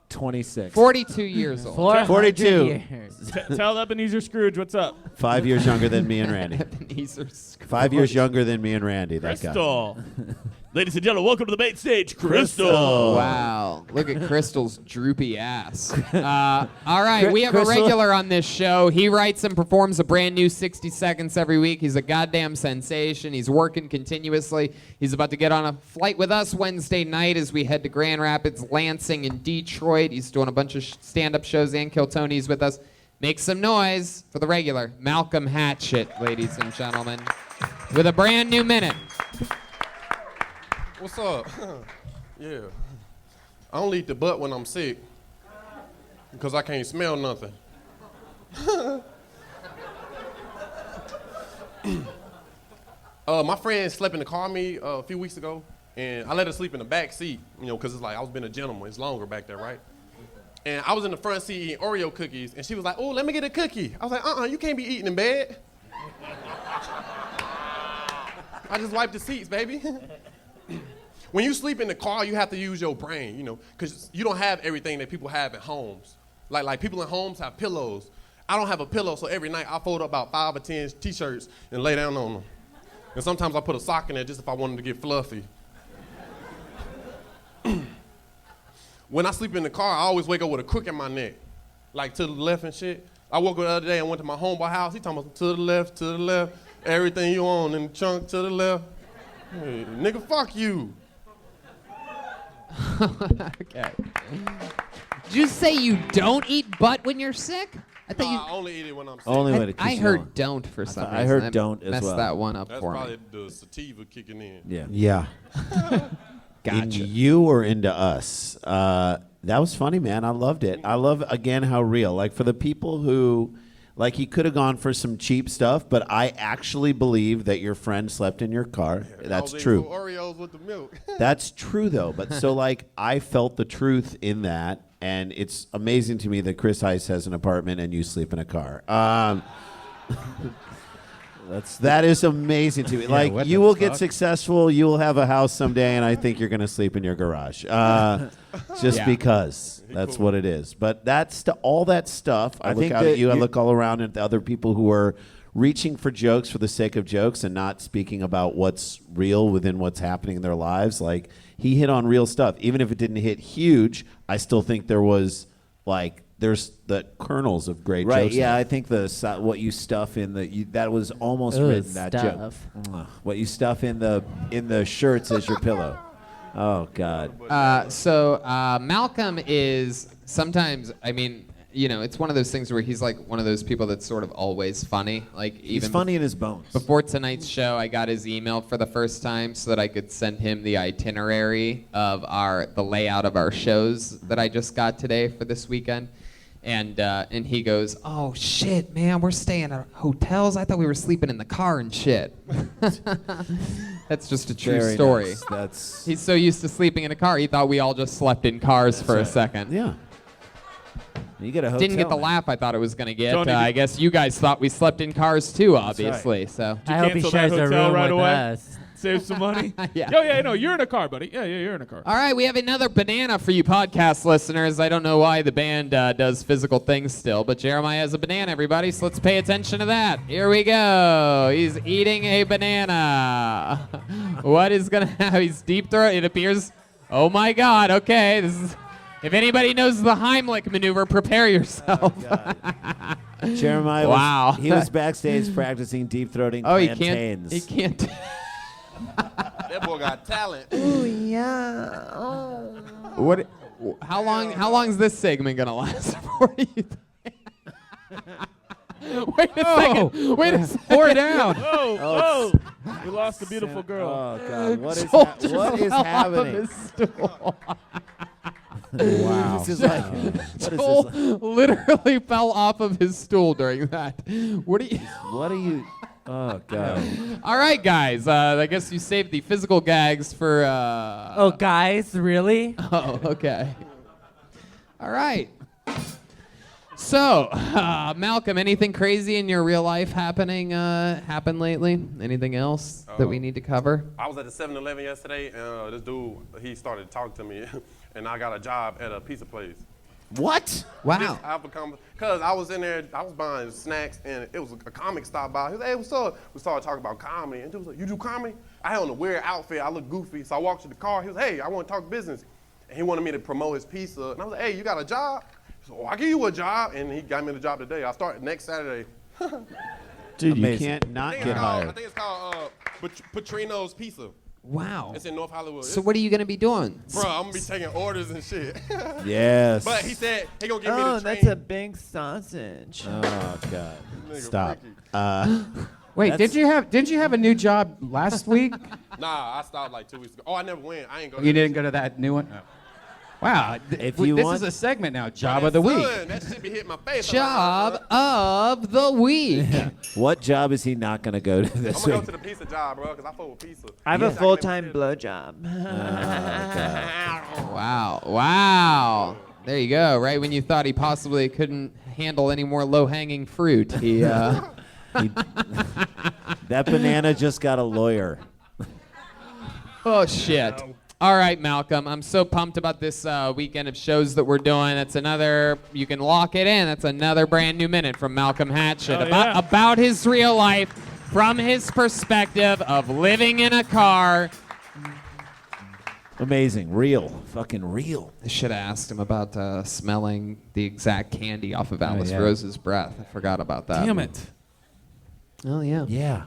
26. 42 years old. 42. Years. Tell Ebenezer Scrooge what's up. 5 years younger than me and Randy. Ebenezer Scrooge. 5 years younger than me and Randy. That guy. Crystal. Ladies and gentlemen, welcome to the main stage, Crystal. Wow. Look at Crystal's droopy ass. All right, we have Crystal- a regular on this show. He writes and performs a brand new 60 seconds every week. He's a goddamn sensation. He's working continuously. He's about to get on a flight with us Wednesday night as we head to Grand Rapids, Lansing, and Detroit. He's doing a bunch of stand-up shows, and Kill Tony's with us. Make some noise for the regular, Malcolm Hatchett, ladies and gentlemen, with a brand new minute. What's up? Yeah. I only eat the butt when I'm sick because I can't smell nothing. My friend slept in the car with me a few weeks ago, and I let her sleep in the back seat, because it's like I was being a gentleman. It's longer back there, right? And I was in the front seat eating Oreo cookies, and she was like, "Oh, let me get a cookie." I was like, you can't be eating in bed. I just wiped the seats, baby. When you sleep in the car, you have to use your brain, because you don't have everything that people have at homes. Like people in homes have pillows. I don't have a pillow, so every night I fold up about 5 or 10 T-shirts and lay down on them. And sometimes I put a sock in there just if I wanted to get fluffy. When I sleep in the car, I always wake up with a crook in my neck, like to the left and shit. I woke up the other day and went to my homeboy house. He talking about to the left, everything you own in the trunk to the left. Hey, nigga, fuck you. Okay. Did you say you don't eat butt when you're sick? I thought I only eat it when I'm sick. Only when it keeps I you heard going. don't for some reason. I heard That don't as messed well. that one up That's for probably me. the sativa kicking in. Yeah. Gotcha. Into you or into us? That was funny, man. I loved it. I love, again, how real. Like, for the people who, like, he could have gone for some cheap stuff, but I actually believe that your friend slept in your car. That's true. Oreos with the milk. That's true, though. But so, like, I felt the truth in that, and it's amazing to me that Chris Heiss has an apartment and you sleep in a car. That is amazing to me. Yeah, Like, what you the will get fuck? successful, you will have a house someday, and I think you're going to sleep in your garage. Just Yeah. because that's what it is. But that's all that stuff. I look think out that at you, I you- look all around at the other people who are reaching for jokes for the sake of jokes and not speaking about what's real within what's happening in their lives. Like, he hit on real stuff. Even if it didn't hit huge, I still think there was, like, there's the kernels of great Right, jokes. yeah, there. I think what you stuff in that was almost Ooh, written, that joke. stuff. What you stuff in the shirts as your pillow. Oh, God. So Malcolm is sometimes, it's one of those things where he's like one of those people that's sort of always funny. Like, He's even funny in his bones. before tonight's show, I got his email for the first time so that I could send him the itinerary of the layout of our shows that I just got today for this weekend. And he goes, "Oh shit, man, we're staying at hotels. I thought we were sleeping in the car and shit." That's just a true Very story. nice. That's He's so used to sleeping in a car, he thought we all just slept in cars for a second. Yeah. you get a hotel. Didn't get the man. laugh I thought it was going to get. Tony, I guess you guys thought we slept in cars too, obviously. So I hope he cancel shares that a hotel room right with away? us. Save some money. Yeah. Yeah, no, you're in a car, buddy. Yeah, you're in a car. All right, we have another banana for you podcast listeners. I don't know why the band does physical things still, but Jeremiah has a banana, everybody, so let's pay attention to that. Here we go. He's eating a banana. What is going to happen? He's deep throat. It appears. Oh, my God. Okay. If anybody knows the Heimlich maneuver, prepare yourself. Jeremiah Wow. he was backstage practicing deep throating Oh, plantains. he can't. That boy got talent. Oh, yeah. Oh. What? How long is this segment gonna last for you? Wait a second. Wait a second. Pour down. Oh, we lost a beautiful girl. Oh, God. What is, Soldier what is fell off of happening? his stool. Wow. This is like, what is Joel this like? literally fell off of his stool during that. What are you? Oh, God. All right, guys. I guess you saved the physical gags for. Oh, guys, really? Oh, okay. All right. So, Malcolm, anything crazy in your real life happened lately? Anything else that we need to cover? I was at the 7-Eleven yesterday, and this dude, he started talking to me, and I got a job at a pizza place. What? Wow. Because I was in there, I was buying snacks, and it was a comic stopped by. He was like, "Hey, what's up?" We started talking about comedy, and he was like, "You do comedy?" I had on a weird outfit. I looked goofy, so I walked to the car. He was, "Hey, I want to talk business." And he wanted me to promote his pizza, and I was like, "Hey, you got a job?" He said, "Oh, I'll give you a job," and he got me the job today. I start next Saturday. Dude, Amazing. you can't not get I hired. think it's called Petrino's Pizza. Wow. It's in North Hollywood. So what are you going to be doing? Bro, I'm going to be taking orders and shit. Yes. But he said he going to give me Oh, the train. that's a big sausage. Oh, God. Nigga, Stop. freaky. Wait, didn't you have a new job last week? Nah, I stopped like 2 weeks ago. Oh, I never went. I ain't go. You didn't go to that new one? Oh. Wow. If you this want- is a segment now. Job of the week. That shit be hitting my face. Job of the week. What job is he not going to go to this I'm gonna week? go to the pizza job, bro, because I fuck with pizza. I have a full-time blow job. Wow. There you go. Right when you thought he possibly couldn't handle any more low-hanging fruit, he That banana just got a lawyer. Oh, shit. All right, Malcolm. I'm so pumped about this weekend of shows that we're doing. That's another, you can lock it in. That's another brand new minute from Malcolm Hatchett about his real life from his perspective of living in a car. Amazing. Real. Fucking real. I should have asked him about smelling the exact candy off of Alice yeah. Rose's breath. I forgot about that. Damn it. Oh, yeah. Yeah.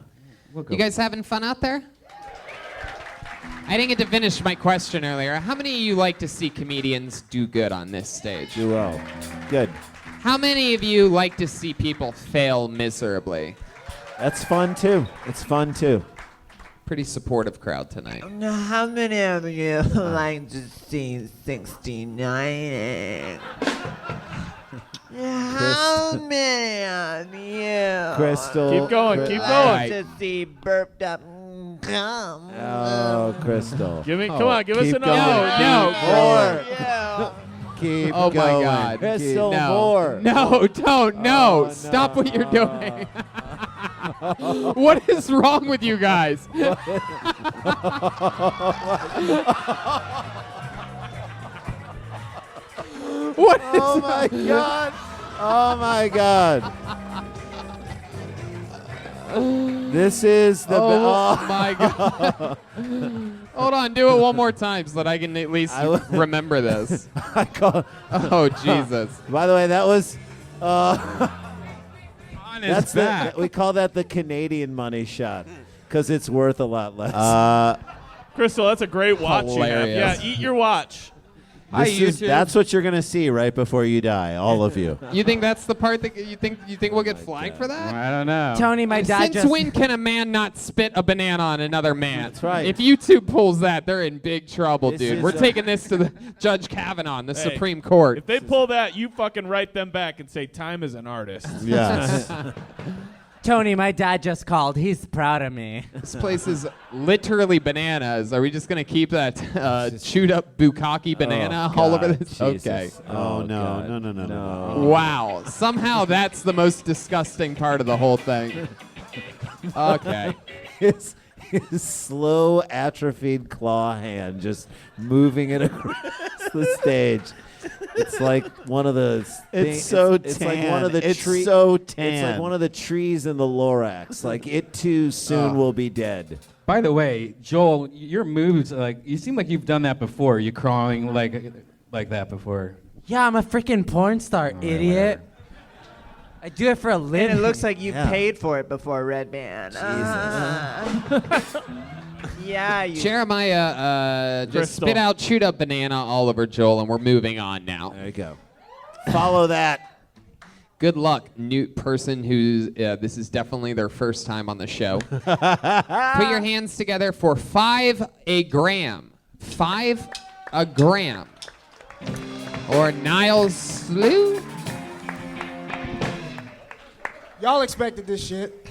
You guys having fun out there? I didn't get to finish my question earlier. How many of you like to see comedians do good on this stage? Do well. Good. How many of you like to see people fail miserably? That's fun, too. It's fun, too. Pretty supportive crowd tonight. How many of you like to see 69? How many of you Crystal. Keep going. like to see burped up cum? Oh, Crystal. Come on, give us Keep another. going. No. Keep Oh, going. my God. Crystal, No. more. No, don't. No. Oh, Stop what you're no. doing. What is wrong with you guys? What is Oh, my God. Oh, my God. This is the... Oh, my God. Hold on, do it one more time so that I can at least remember this. Oh, Jesus. By the way, that was... That's back. we call that the Canadian money shot because it's worth a lot less. Crystal, that's a great watch you have. Hilarious. Yeah, eat your watch. That's what you're gonna see right before you die, all of you. You think that's the part that you think we'll get flagged for that? I don't know. Tony, my dad Since when can a man not spit a banana on another man? That's right. If YouTube pulls that, they're in big trouble, This dude. is We're a- taking this to the Judge Kavanaugh, the Hey, Supreme Court. If they pull that, you fucking write them back and say, time is an artist. Yes. Tony, my dad just called. He's proud of me. This place is literally bananas. Are we just gonna keep that chewed up bukkake banana all over this? Jesus. Okay. Oh, no. Wow. Somehow that's the most disgusting part of the whole thing. Okay. His slow atrophied claw hand just moving it across the stage. It's like one of the. It's so It's like one of tan. the It's trees. so It's tan. like one of the trees in the Lorax. Like it too soon will be dead. By the way, Joel, your moves, like you seem like you've done that before. You crawling like that before. Yeah, I'm a freaking porn star, idiot. I do it for a living. And it looks like you paid for it before, Redban. Yeah, you. Jeremiah, just Crystal. spit out chewed up banana all over Joel, and we're moving on now. There you go. Follow that. Good luck, new person who's this is definitely their first time on the show. Put your hands together for 5 a gram. 5 a gram. Or Niles Slew. Y'all expected this shit.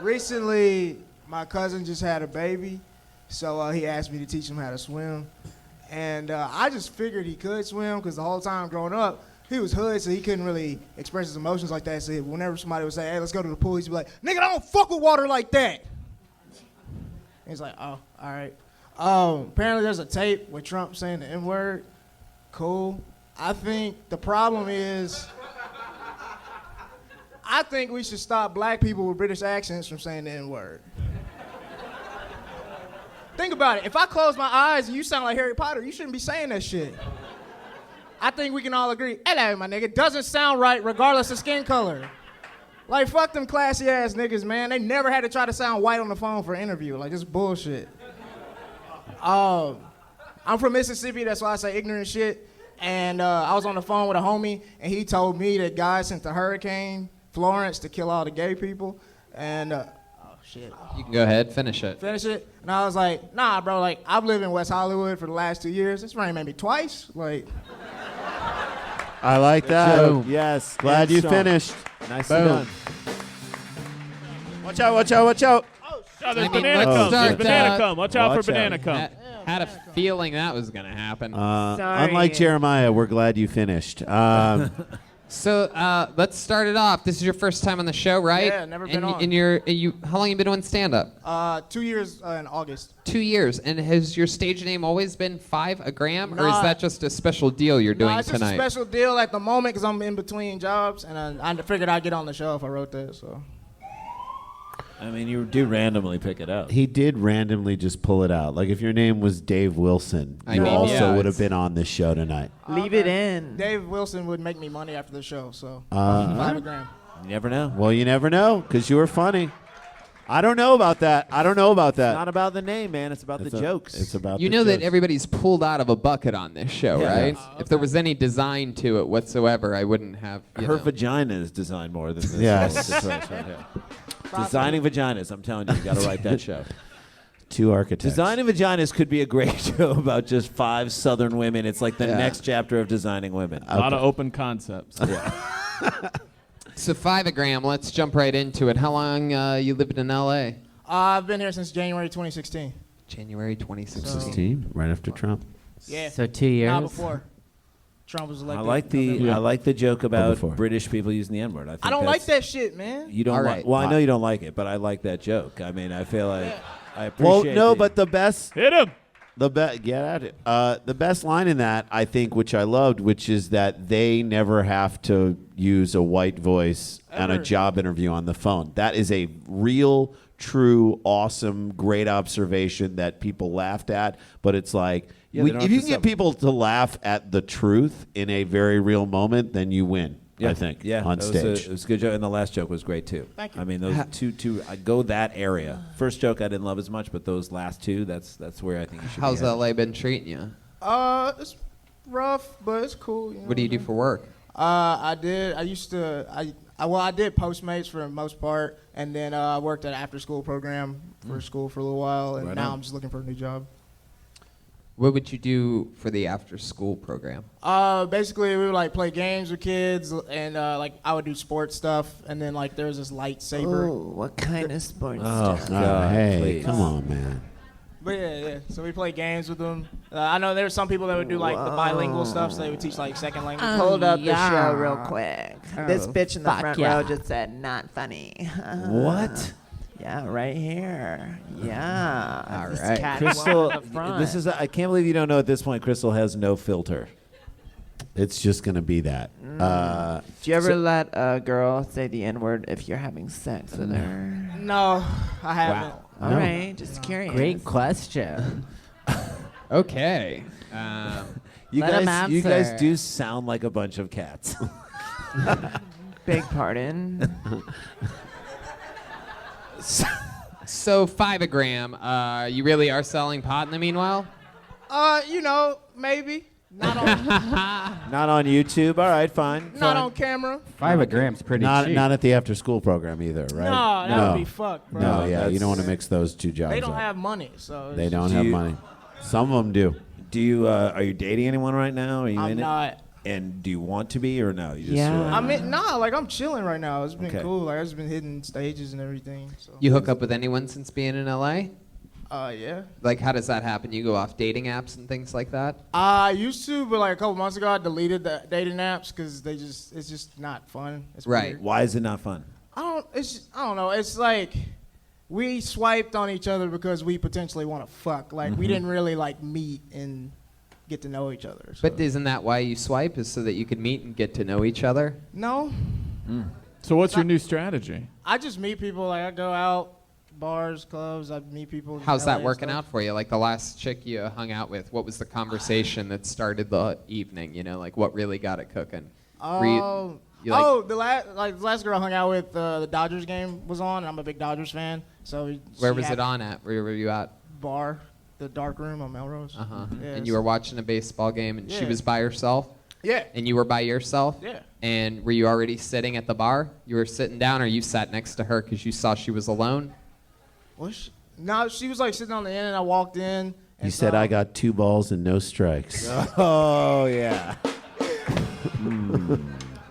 Recently, my cousin just had a baby, so he asked me to teach him how to swim. And I just figured he could swim because the whole time growing up, he was hood, so he couldn't really express his emotions like that. So whenever somebody would say, hey, let's go to the pool, he'd be like, nigga, I don't fuck with water like that. And he's like, oh, all right. Apparently there's a tape with Trump saying the N-word. Cool. I think the problem is, I think we should stop black people with British accents from saying the N-word. Think about it. If I close my eyes and you sound like Harry Potter, you shouldn't be saying that shit. I think we can all agree, hello, my nigga, doesn't sound right regardless of skin color. Like, fuck them classy ass niggas, man. They never had to try to sound white on the phone for an interview. Like, this bullshit. I'm from Mississippi, that's why I say ignorant shit. And I was on the phone with a homie, and he told me that God sent the hurricane Florence to kill all the gay people. And shit. You can go ahead, finish it. Finish it. And I was like, nah, bro, like, I've lived in West Hollywood for the last 2 years. This rain made me twice. Like, I like that. Boom. Yes. Glad you Strong. finished. Nicely Boom. done. Watch out, watch out, watch out. Oh, there's I mean, banana let's cum. start, There's banana cum. Watch out for watch banana out. cum. Had a feeling that was going to happen. Unlike Jeremiah, we're glad you finished. So let's start it off. This is your first time on the show, right? Yeah, never been on. And how long you been doing stand-up? 2 years in August. 2 years. And has your stage name always been 5 a gram, or is Nah. that just a special deal you're doing It's tonight? just a special deal at the moment because I'm in between jobs, and I figured I'd get on the show if I wrote that. So. I mean, you do randomly pick it up. He did randomly just pull it out. Like if your name was Dave Wilson, I you mean, also yeah, would have been on this show tonight. Leave it in. Dave Wilson would make me money after the show, so Uh, $5 You never know. Well, you never know because you were funny. I don't know about that. I don't know about that. It's not about the name, man. It's about the jokes. It's about You the know that jokes. everybody's pulled out of a bucket on this show, Yeah. right? If there was any design to it whatsoever, I wouldn't have. Her vagina is designed more than this. Yes. whole situation right here. Designing vaginas. I'm telling you, you got to write that show. Two architects. Designing vaginas could be a great show about just 5 Southern women. It's like the next chapter of designing women. A lot of open concepts. Yeah. So 5 a gram. Let's jump right into it. How long you lived in L.A.? I've been here since January 2016. January 2016. 16, right after Trump. Yeah. So 2 years. Not before Trump was elected. I like the joke about before. British people using the N-word. I don't like that shit, man. You don't All like. right. Well, I know you don't like it, but I like that joke. I mean, I feel like I Well, appreciate. no, but the best. Hit him. Get at it. The best line in that, I think, which I loved, which is that they never have to use a white voice on a Ever. job interview on the phone. That is a real, true, awesome, great observation that people laughed at. But it's like, Yeah, they don't if have you to can get people to laugh at the truth in a very real moment, then you win. I think. On that stage. it was a good joke, and the last joke was great too. Thank you. I mean, those two. I go that area. First joke I didn't love as much, but those last two, that's where I think you should. How's be at. L.A. been treating you? It's rough, but it's cool. You know What do you do for work? I did Postmates for the most part, and then I worked at an after-school program for school for a little while, and Right now on. I'm just looking for a new job. What would you do for the after-school program? Basically, we would like play games with kids, and like I would do sports stuff, and then like there was this lightsaber. Oh, what kind of sports Oh, stuff? God, hey, please. come on, man. But yeah. So we play games with them. I know there were some people that would do like the bilingual stuff, so they would teach like second language. Hold up the yeah. show real quick. This Oh, bitch in the fuck front yeah. row just said, not funny. What? Yeah, right here. Yeah. All This right. cat Crystal, in the front. this is. I can't believe you don't know at this point. Crystal has no filter. It's just going to be that. Do you ever let a girl say the N-word if you're having sex with her? No, I haven't. All right, just curious. Great question. Okay. You Let him guys answer. do sound like a bunch of cats. Beg pardon. So 5 a gram. You really are selling pot in the meanwhile? Maybe not on Not on YouTube. All right, fine. not on camera. 5 a gram's pretty Not cheap. at the after school program either, right? No, that would be fucked, bro. No, yeah, you don't That's- want to mix those two jobs They don't up. have money, so They it's don't Do have you- money. Some of them do. Do you? Are you dating anyone right now? Are you I'm in not. it? And do you want to be or no? You just Yeah. I mean, nah, like I'm chilling right now. It's been Okay. cool. Like I've just been hitting stages and everything. So. You hook up with anyone since being in L.A.? Yeah. Like, how does that happen? You go off dating apps and things like that? I used to, but like a couple months ago, I deleted the dating apps because it's just not fun. It's Right. weird. Why is it not fun? I don't know. It's like we swiped on each other because we potentially want to fuck. Like we didn't really like meet and get to know each other. So. But isn't that why you swipe, is so that you can meet and get to know each other? No, So what's your new strategy? I just meet people. Like I go out, bars, clubs. I meet people. in How's LA that and working stuff. out for you? Like the last chick you hung out with, what was the conversation that started the evening? You know, like what really got it cooking? Were you like- The last girl I hung out with, the Dodgers game was on, and I'm a big Dodgers fan. So Where she was had it on at? Where were you at? Bar, the dark room on Melrose. Uh-huh. Yeah, And you were watching a baseball game, and she Yeah. was by herself? Yeah. And you were by yourself? Yeah. And were you already sitting at the bar? You were sitting down, or you sat next to her because you saw she was alone? No, she was like sitting on the end, and I walked in. And You said I got 2 balls and no strikes. Oh yeah.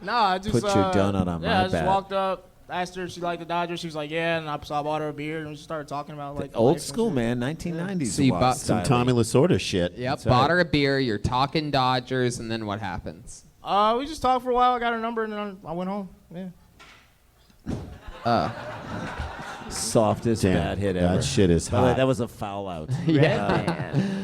No, I just Put your donut on yeah, my I just bat. walked up, asked her if she liked the Dodgers. She was like, yeah, and so I bought her a beer, and we just started talking about like Old life and school, shit. man. 1990s. So you bought Some Tommy Lasorda shit. Yep, That's bought right. her a beer. You're talking Dodgers, and then what happens? We just talked for a while. I got her number, and then I went home. Yeah. Softest Damn, bad hit that ever. shit is By the way, hot. that was a foul out.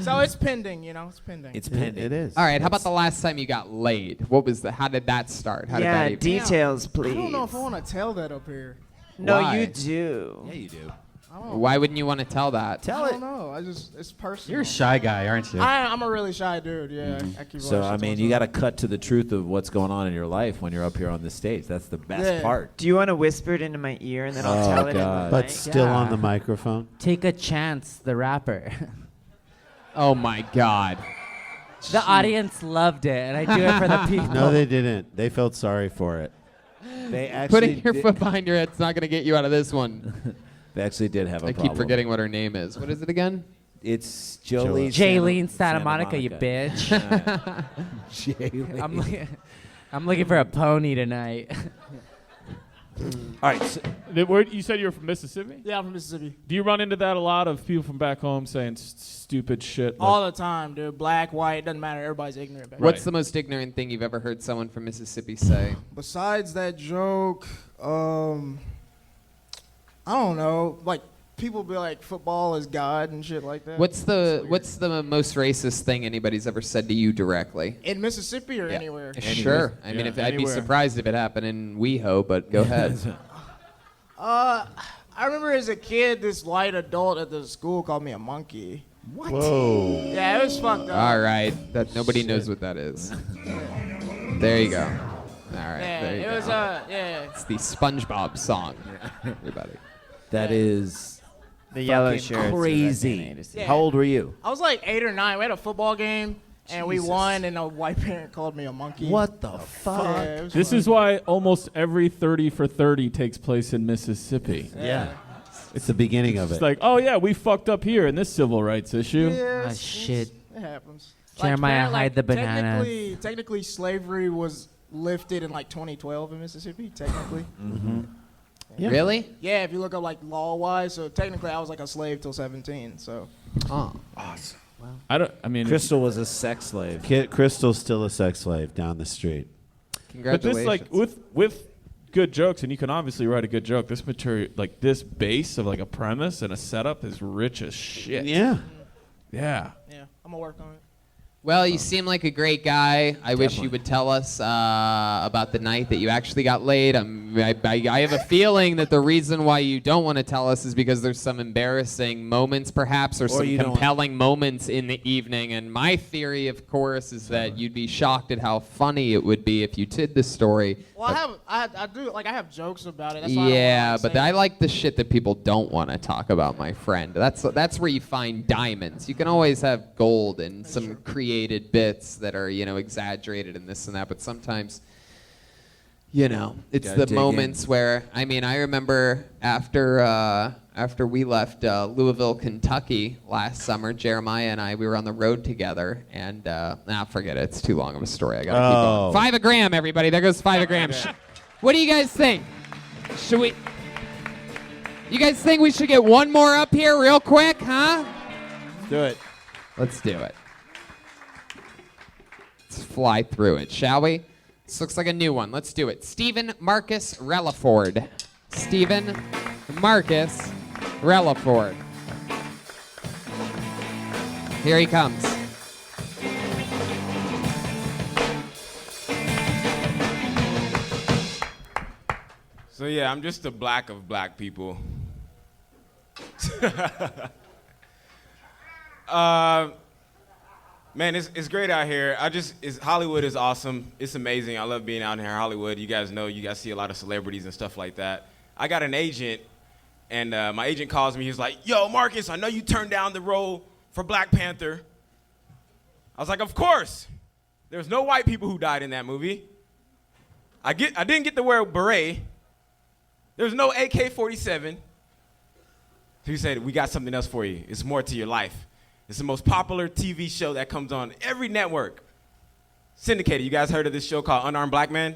So it's pending, It's pending. It's pending. It is. All right, how about the last time you got laid? What was the? How did that start? How did that even? details, please. I don't know if I want to tell that up here. No, Why? you do. Yeah, you do. Why wouldn't you want to tell that? I don't know. It's personal. You're a shy guy, aren't you? I'm a really shy dude. Yeah. I keep a lot So of shit I to mean, you myself. got to cut to the truth of what's going on in your life when you're up here on the stage. That's the best part. Do you want to whisper it into my ear and then I'll tell it in the But mic? still on the microphone. Take a chance, the rapper. Oh my God. The audience loved it, and I do it for the people. No, they didn't. They felt sorry for it. They actually Putting your foot behind your head's not going to get you out of this one. They actually did have a I problem. keep forgetting what her name is. What is it again? It's Jolene. Jaylene Santa Monica, you bitch. Jaylene. I'm looking for a pony tonight. All right. So, You said you were from Mississippi? Yeah, I'm from Mississippi. Do you run into that a lot of people from back home saying stupid shit? All the time, dude. Black, white, doesn't matter. Everybody's ignorant. Back What's the most ignorant thing you've ever heard someone from Mississippi say? Besides that joke, I don't know. Like people be like, football is God and shit like that. What's the most racist thing anybody's ever said to you directly? In Mississippi or anywhere? Sure. I mean, I'd be surprised if it happened in WeHo, but go ahead. I remember as a kid, this white adult at the school called me a monkey. What? Whoa. Yeah, it was fucked up. All right. That nobody knows what that is. There you go. All right. Yeah, there you it go. was It's the SpongeBob song. Everybody. that is The yellow fucking shirts. crazy. Yeah. How old were you? I was like 8 or 9. We had a football game, and we won, and a white parent called me a monkey. What the fuck? Yeah, it was This fun. is why almost every 30 for 30 takes place in Mississippi. Yeah. It's the beginning of It's it. like, oh yeah, we fucked up here in this civil rights issue. Yeah, Ah, shit. It happens. Jeremiah, hide the bananas. Technically, slavery was lifted in like 2012 in Mississippi. Technically. Yeah. Really? Yeah, if you look up like law-wise, so technically I was like a slave till 17. So. Oh. Awesome. I mean, Crystal was a sex slave. Crystal's still a sex slave down the street. but Congratulations. this, like, with good jokes, and you can obviously write a good joke. This material, like this base of like a premise and a setup, is rich as shit. Yeah. Yeah. Yeah, I'm gonna work on it. Well, you seem like a great guy. I wish you would tell us about the night that you actually got laid. I have a feeling that the reason why you don't want to tell us is because there's some embarrassing moments, perhaps, or some you don't- compelling moments in the evening. And my theory, of course, is that you'd be shocked at how funny it would be if you did this story. Well, I have jokes about it. That's why Yeah, but I like the shit that people don't want to talk about, my friend. That's where you find diamonds. You can always have gold and some created bits that are, exaggerated and this and that, but sometimes, it's Gotta the dig moments where, I remember after we left Louisville, Kentucky last summer, Jeremiah and we were on the road together, and forget it. It's too long of a story. I gotta keep going. 5 a gram, everybody. There goes 5 a gram. What do you guys think? You guys think we should get one more up here real quick, huh? Do it. Let's do it. Let's fly through it, shall we? This looks like a new one. Let's do it. Stephen Marcus Relaford. Stephen Marcus Relaford. Here he comes. So yeah, I'm just the black of black people. Man, it's great out here. Hollywood is awesome. It's amazing. I love being out here in Hollywood. You guys know, you guys see a lot of celebrities and stuff like that. I got an agent, and my agent calls me. He's like, "Yo, Marcus, I know you turned down the role for Black Panther." I was like, "Of course. There's no white people who died in that movie. I didn't get to wear a beret. There's no AK-47. He said, we got something else for you. It's more to your life. It's the most popular TV show that comes on every network. Syndicated. You guys heard of this show called Unarmed Black Man?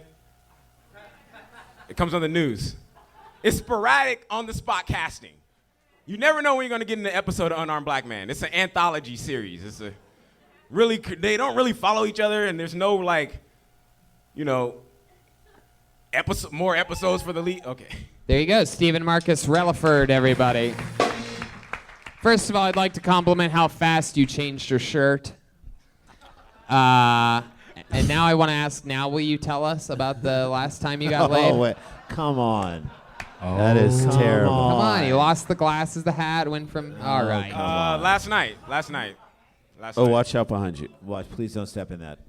It comes on the news. It's sporadic on-the-spot casting. You never know when you're going to get in an episode of Unarmed Black Man. It's an anthology series. It's a really, they don't really follow each other, and there's no, like, you know, more episodes for the lead. Okay. There you go, Stephen Marcus Relaford, everybody. First of all, I'd like to compliment how fast you changed your shirt. And now I want to ask, now will you tell us about the last time you got laid? Oh, wait. Come on. That is terrible. Come on, he lost the glasses, the hat, went from, all right. Last night. Watch out behind you. Watch, please don't step in that.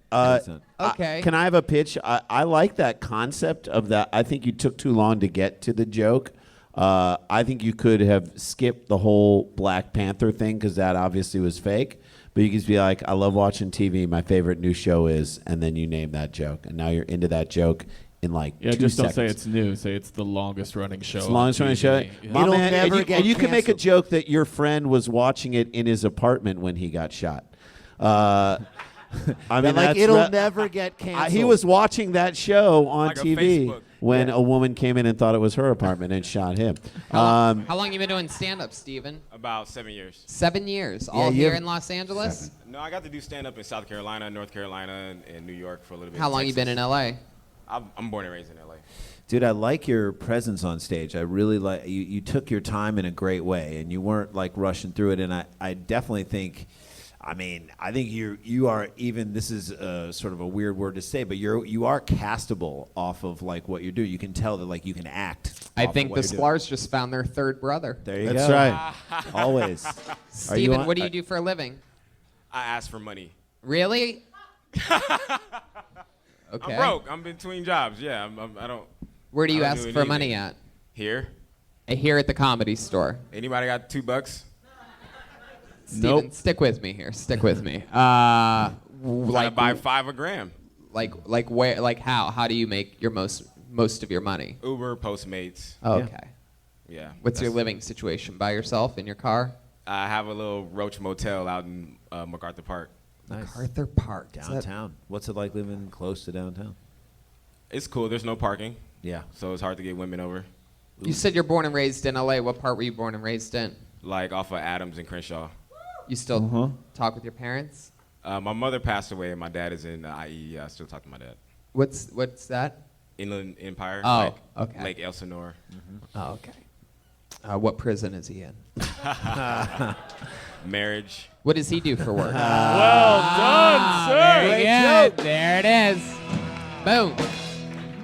Okay. Can I have a pitch? I like that concept of that. I think you took too long to get to the joke. I think you could have skipped the whole Black Panther thing because that obviously was fake. But you could just be like, I love watching TV. My favorite new show is, and then you name that joke. And now you're into that joke in like 2 just seconds. Don't say it's new. Say it's the longest running show. It's the longest running show. Yeah. My man, and you can make a joke that your friend was watching it in his apartment when he got shot. I mean, like it'll never get canceled. He was watching that show on Like a TV Facebook. when a woman came in and thought it was her apartment and shot him. How long you been doing stand-up, Stephen? About 7 years. 7 years, all here in Los Angeles? No, I got to do stand-up in South Carolina, North Carolina, and New York for a little bit. How long you been in LA? I'm born and raised in LA. Dude, I like your presence on stage. I really like you took your time in a great way, and you weren't like rushing through it. And I definitely think, I think you are even. This is sort of a weird word to say, but you are castable off of like what you do. You can tell that like you can act. I think the Sklars just found their third brother. There you That's go. right. Always. Stephen, what do you do for a living? I ask for money. Really? Okay. I'm broke. I'm between jobs. Yeah, I don't. Where do you I don't ask do for anything. money at? Here. Here at the Comedy Store. Anybody got $2? Steven, stick with me here. Stick with me. Like buy $5 a gram. Like where? Like how? How do you make your most of your money? Uber, Postmates. Okay. Yeah. What's your living situation? By yourself in your car? I have a little Roach Motel out in MacArthur Park. Nice. MacArthur Park. Downtown. What's it like living close to downtown? It's cool. There's no parking. Yeah. So it's hard to get women over. You said you're born and raised in LA. What part were you born and raised in? Like off of Adams and Crenshaw. You still talk with your parents? My mother passed away, and my dad is in IE. I still talk to my dad. What's that? Inland Empire. Oh, okay. Lake Elsinore. Oh, okay. What prison is he in? Marriage. What does he do for work? Well done, sir. Very good. There it is. Boom.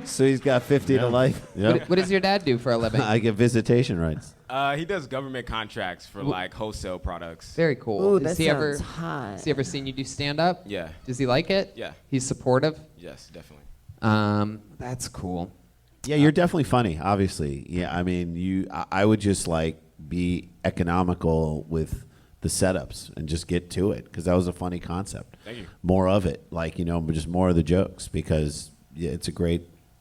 So he's got 50 to life. What does your dad do for a living? I get visitation rights. He does government contracts for like wholesale products. Very cool. Ooh, Has that he ever sounds hot. Has he ever seen you do stand up? Yeah. Does he like it? Yeah. He's supportive? Yes, definitely. That's cool. Yeah, you're definitely funny, obviously. Yeah, I mean, I would just like be economical with the setups and just get to it because that was a funny concept. Thank you. More of it, like, just more of the jokes because it's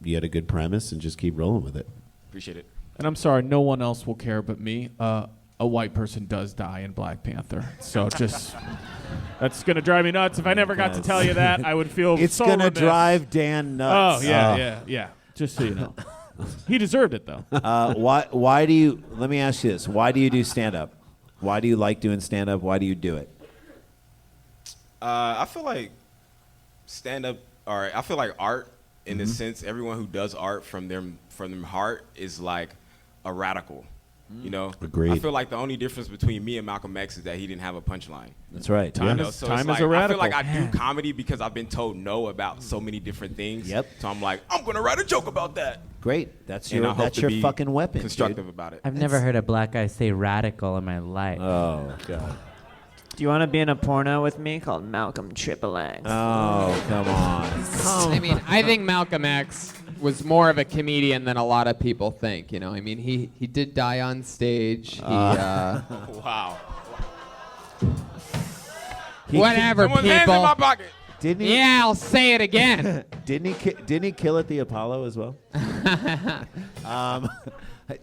you had a good premise and just keep rolling with it. Appreciate it. And I'm sorry, no one else will care but me. A white person does die in Black Panther. So that's going to drive me nuts. If I never got to tell you that, I would feel It's so going to remiss. drive Dan nuts. Oh, yeah. Just so you know. He deserved it, though. Why do you, let me ask you this. Why do you do stand-up? Why do you like doing stand-up? Why do you do it? I feel like stand-up, I feel like art, in the sense, everyone who does art from their heart is like a radical. You know, Agreed. I feel like the only difference between me and Malcolm X is that he didn't have a punchline. That's right. Time You know, is so time it's is like, a radical. I feel like I do comedy because I've been told no about so many different things. Yep. So I'm like, I'm gonna write a joke about that. Great. That's And I hope that's to your be fucking weapon. constructive dude. about it. I've never heard a black guy say radical in my life. Oh, God. Do you want to be in a porno with me called Malcolm Triple X? Oh, come on. I mean, I think Malcolm X was more of a comedian than a lot of people think. You know, I mean, he did die on stage. Wow. Whatever, Someone's people. hands in my pocket. Didn't he? Yeah, I'll say it again. Didn't he kill at the Apollo as well?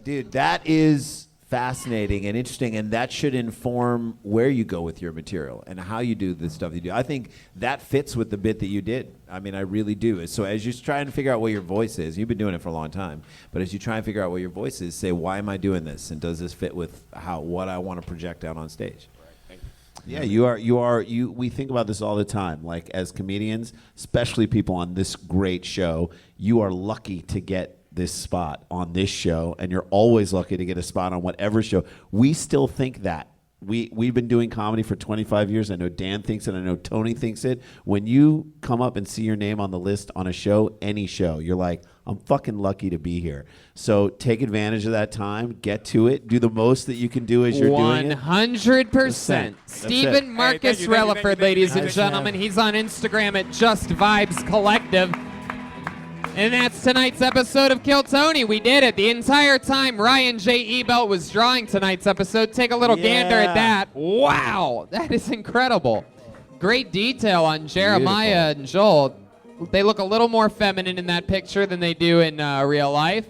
Dude, that is fascinating and interesting, and that should inform where you go with your material and how you do the stuff you do. I think that fits with the bit that you did. I mean, I really do. So as you're trying to figure out what your voice is, you've been doing it for a long time, but as you try and figure out what your voice is, say, why am I doing this, and does this fit with what I want to project out on stage? Yeah, we think about this all the time. Like, as comedians, especially people on this great show, you are lucky to get this spot on this show, and you're always lucky to get a spot on whatever show. We still think that. We've been doing comedy for 25 years. I know Dan thinks it. I know Tony thinks it. When you come up and see your name on the list on a show, any show, you're like, I'm fucking lucky to be here. So take advantage of that time. Get to it. Do the most that you can do as you're doing it. 100%. Stephen Marcus Relaford, ladies and gentlemen. He's on Instagram at Just Vibes Collective. And that's tonight's episode of Kill Tony. We did it. The entire time Ryan J. Ebelt was drawing tonight's episode. Take a little gander at that. Wow, that is incredible. Great detail on Jeremiah and Joel. They look a little more feminine in that picture than they do in real life.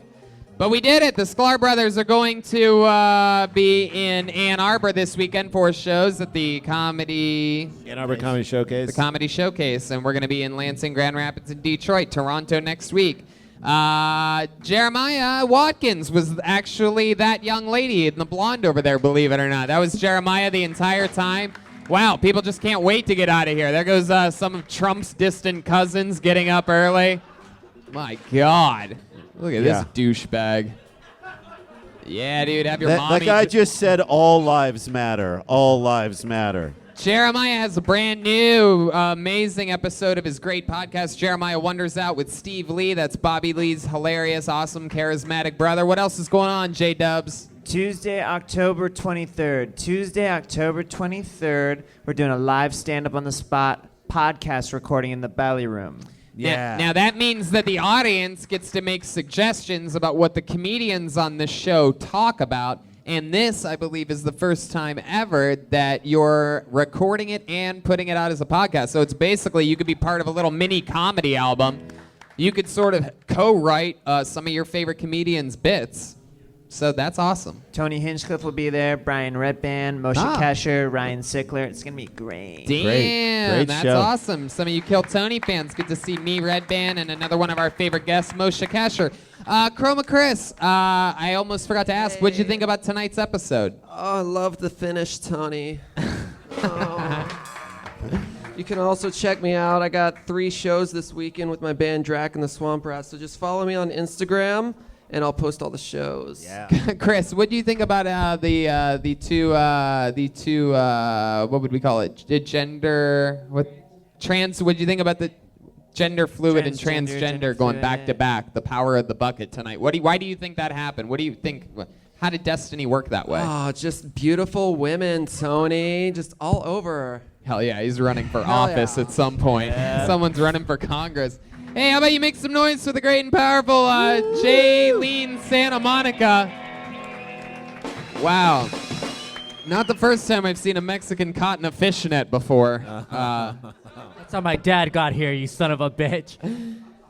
But we did it. The Sklar brothers are going to be in Ann Arbor this weekend for shows at the Ann Arbor Comedy Showcase. The Comedy Showcase. And we're going to be in Lansing, Grand Rapids, and Detroit, Toronto next week. Jeremiah Watkins was actually that young lady in the blonde over there, believe it or not. That was Jeremiah the entire time. Wow, people just can't wait to get out of here. There goes some of Trump's distant cousins getting up early. My God. Look at this douchebag. Yeah, dude, have your mommy. That guy just said all lives matter. All lives matter. Jeremiah has a brand new, amazing episode of his great podcast, Jeremiah Wonders Out, with Steve Lee. That's Bobby Lee's hilarious, awesome, charismatic brother. What else is going on, J-Dubs? Tuesday, October 23rd. Tuesday, October 23rd, we're doing a live stand-up on the spot podcast recording in the Belly Room. Yeah. Now that means that the audience gets to make suggestions about what the comedians on this show talk about. And this, I believe, is the first time ever that you're recording it and putting it out as a podcast. So it's basically, you could be part of a little mini comedy album. You could sort of co-write some of your favorite comedians' bits. So that's awesome. Tony Hinchcliffe will be there, Brian Redban, Moshe Kasher, Ryan Sickler. It's going to be great. Damn, Great that's show. awesome. Some of you Kill Tony fans get to see me, Redban, and another one of our favorite guests, Moshe Kasher. Chroma Chris, I almost forgot to ask, what'd you think about tonight's episode? Oh, I love the finish, Tony. You can also check me out. I got 3 shows this weekend with my band Drac and the Swamp Rats, so just follow me on Instagram. And I'll post all the shows. Yeah. Chris, what do you think about the two what would we call it? What do you think about the gender fluid and transgender going back to back? The power of the bucket tonight. Why do you think that happened? What do you think? How did destiny work that way? Oh, just beautiful women, Tony. Just all over. Hell yeah, he's running for office at some point. Yeah. Someone's running for Congress. Hey, how about you make some noise for the great and powerful Jaylene Santa Monica? Wow. Not the first time I've seen a Mexican caught in a fishnet before. That's how my dad got here, you son of a bitch.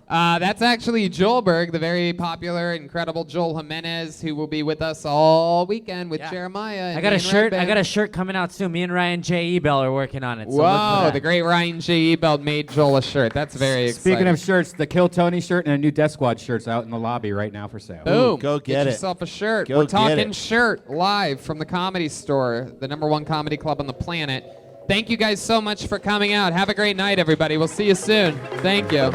That's actually Joelberg, the very popular, incredible Joel Jimenez, who will be with us all weekend with Jeremiah. And I got a shirt. Redban. I got a shirt coming out soon. Me and Ryan J. Ebel are working on it. So Whoa, the great Ryan J. Ebel made Joel a shirt. That's very exciting. Speaking of shirts, the Kill Tony shirt and a new Death Squad shirt's out in the lobby right now for sale. Boom. Go get it. yourself a shirt. Go We're get talking it. shirt live from the Comedy Store, the #1 comedy club on the planet. Thank you guys so much for coming out. Have a great night, everybody. We'll see you soon. Thank you.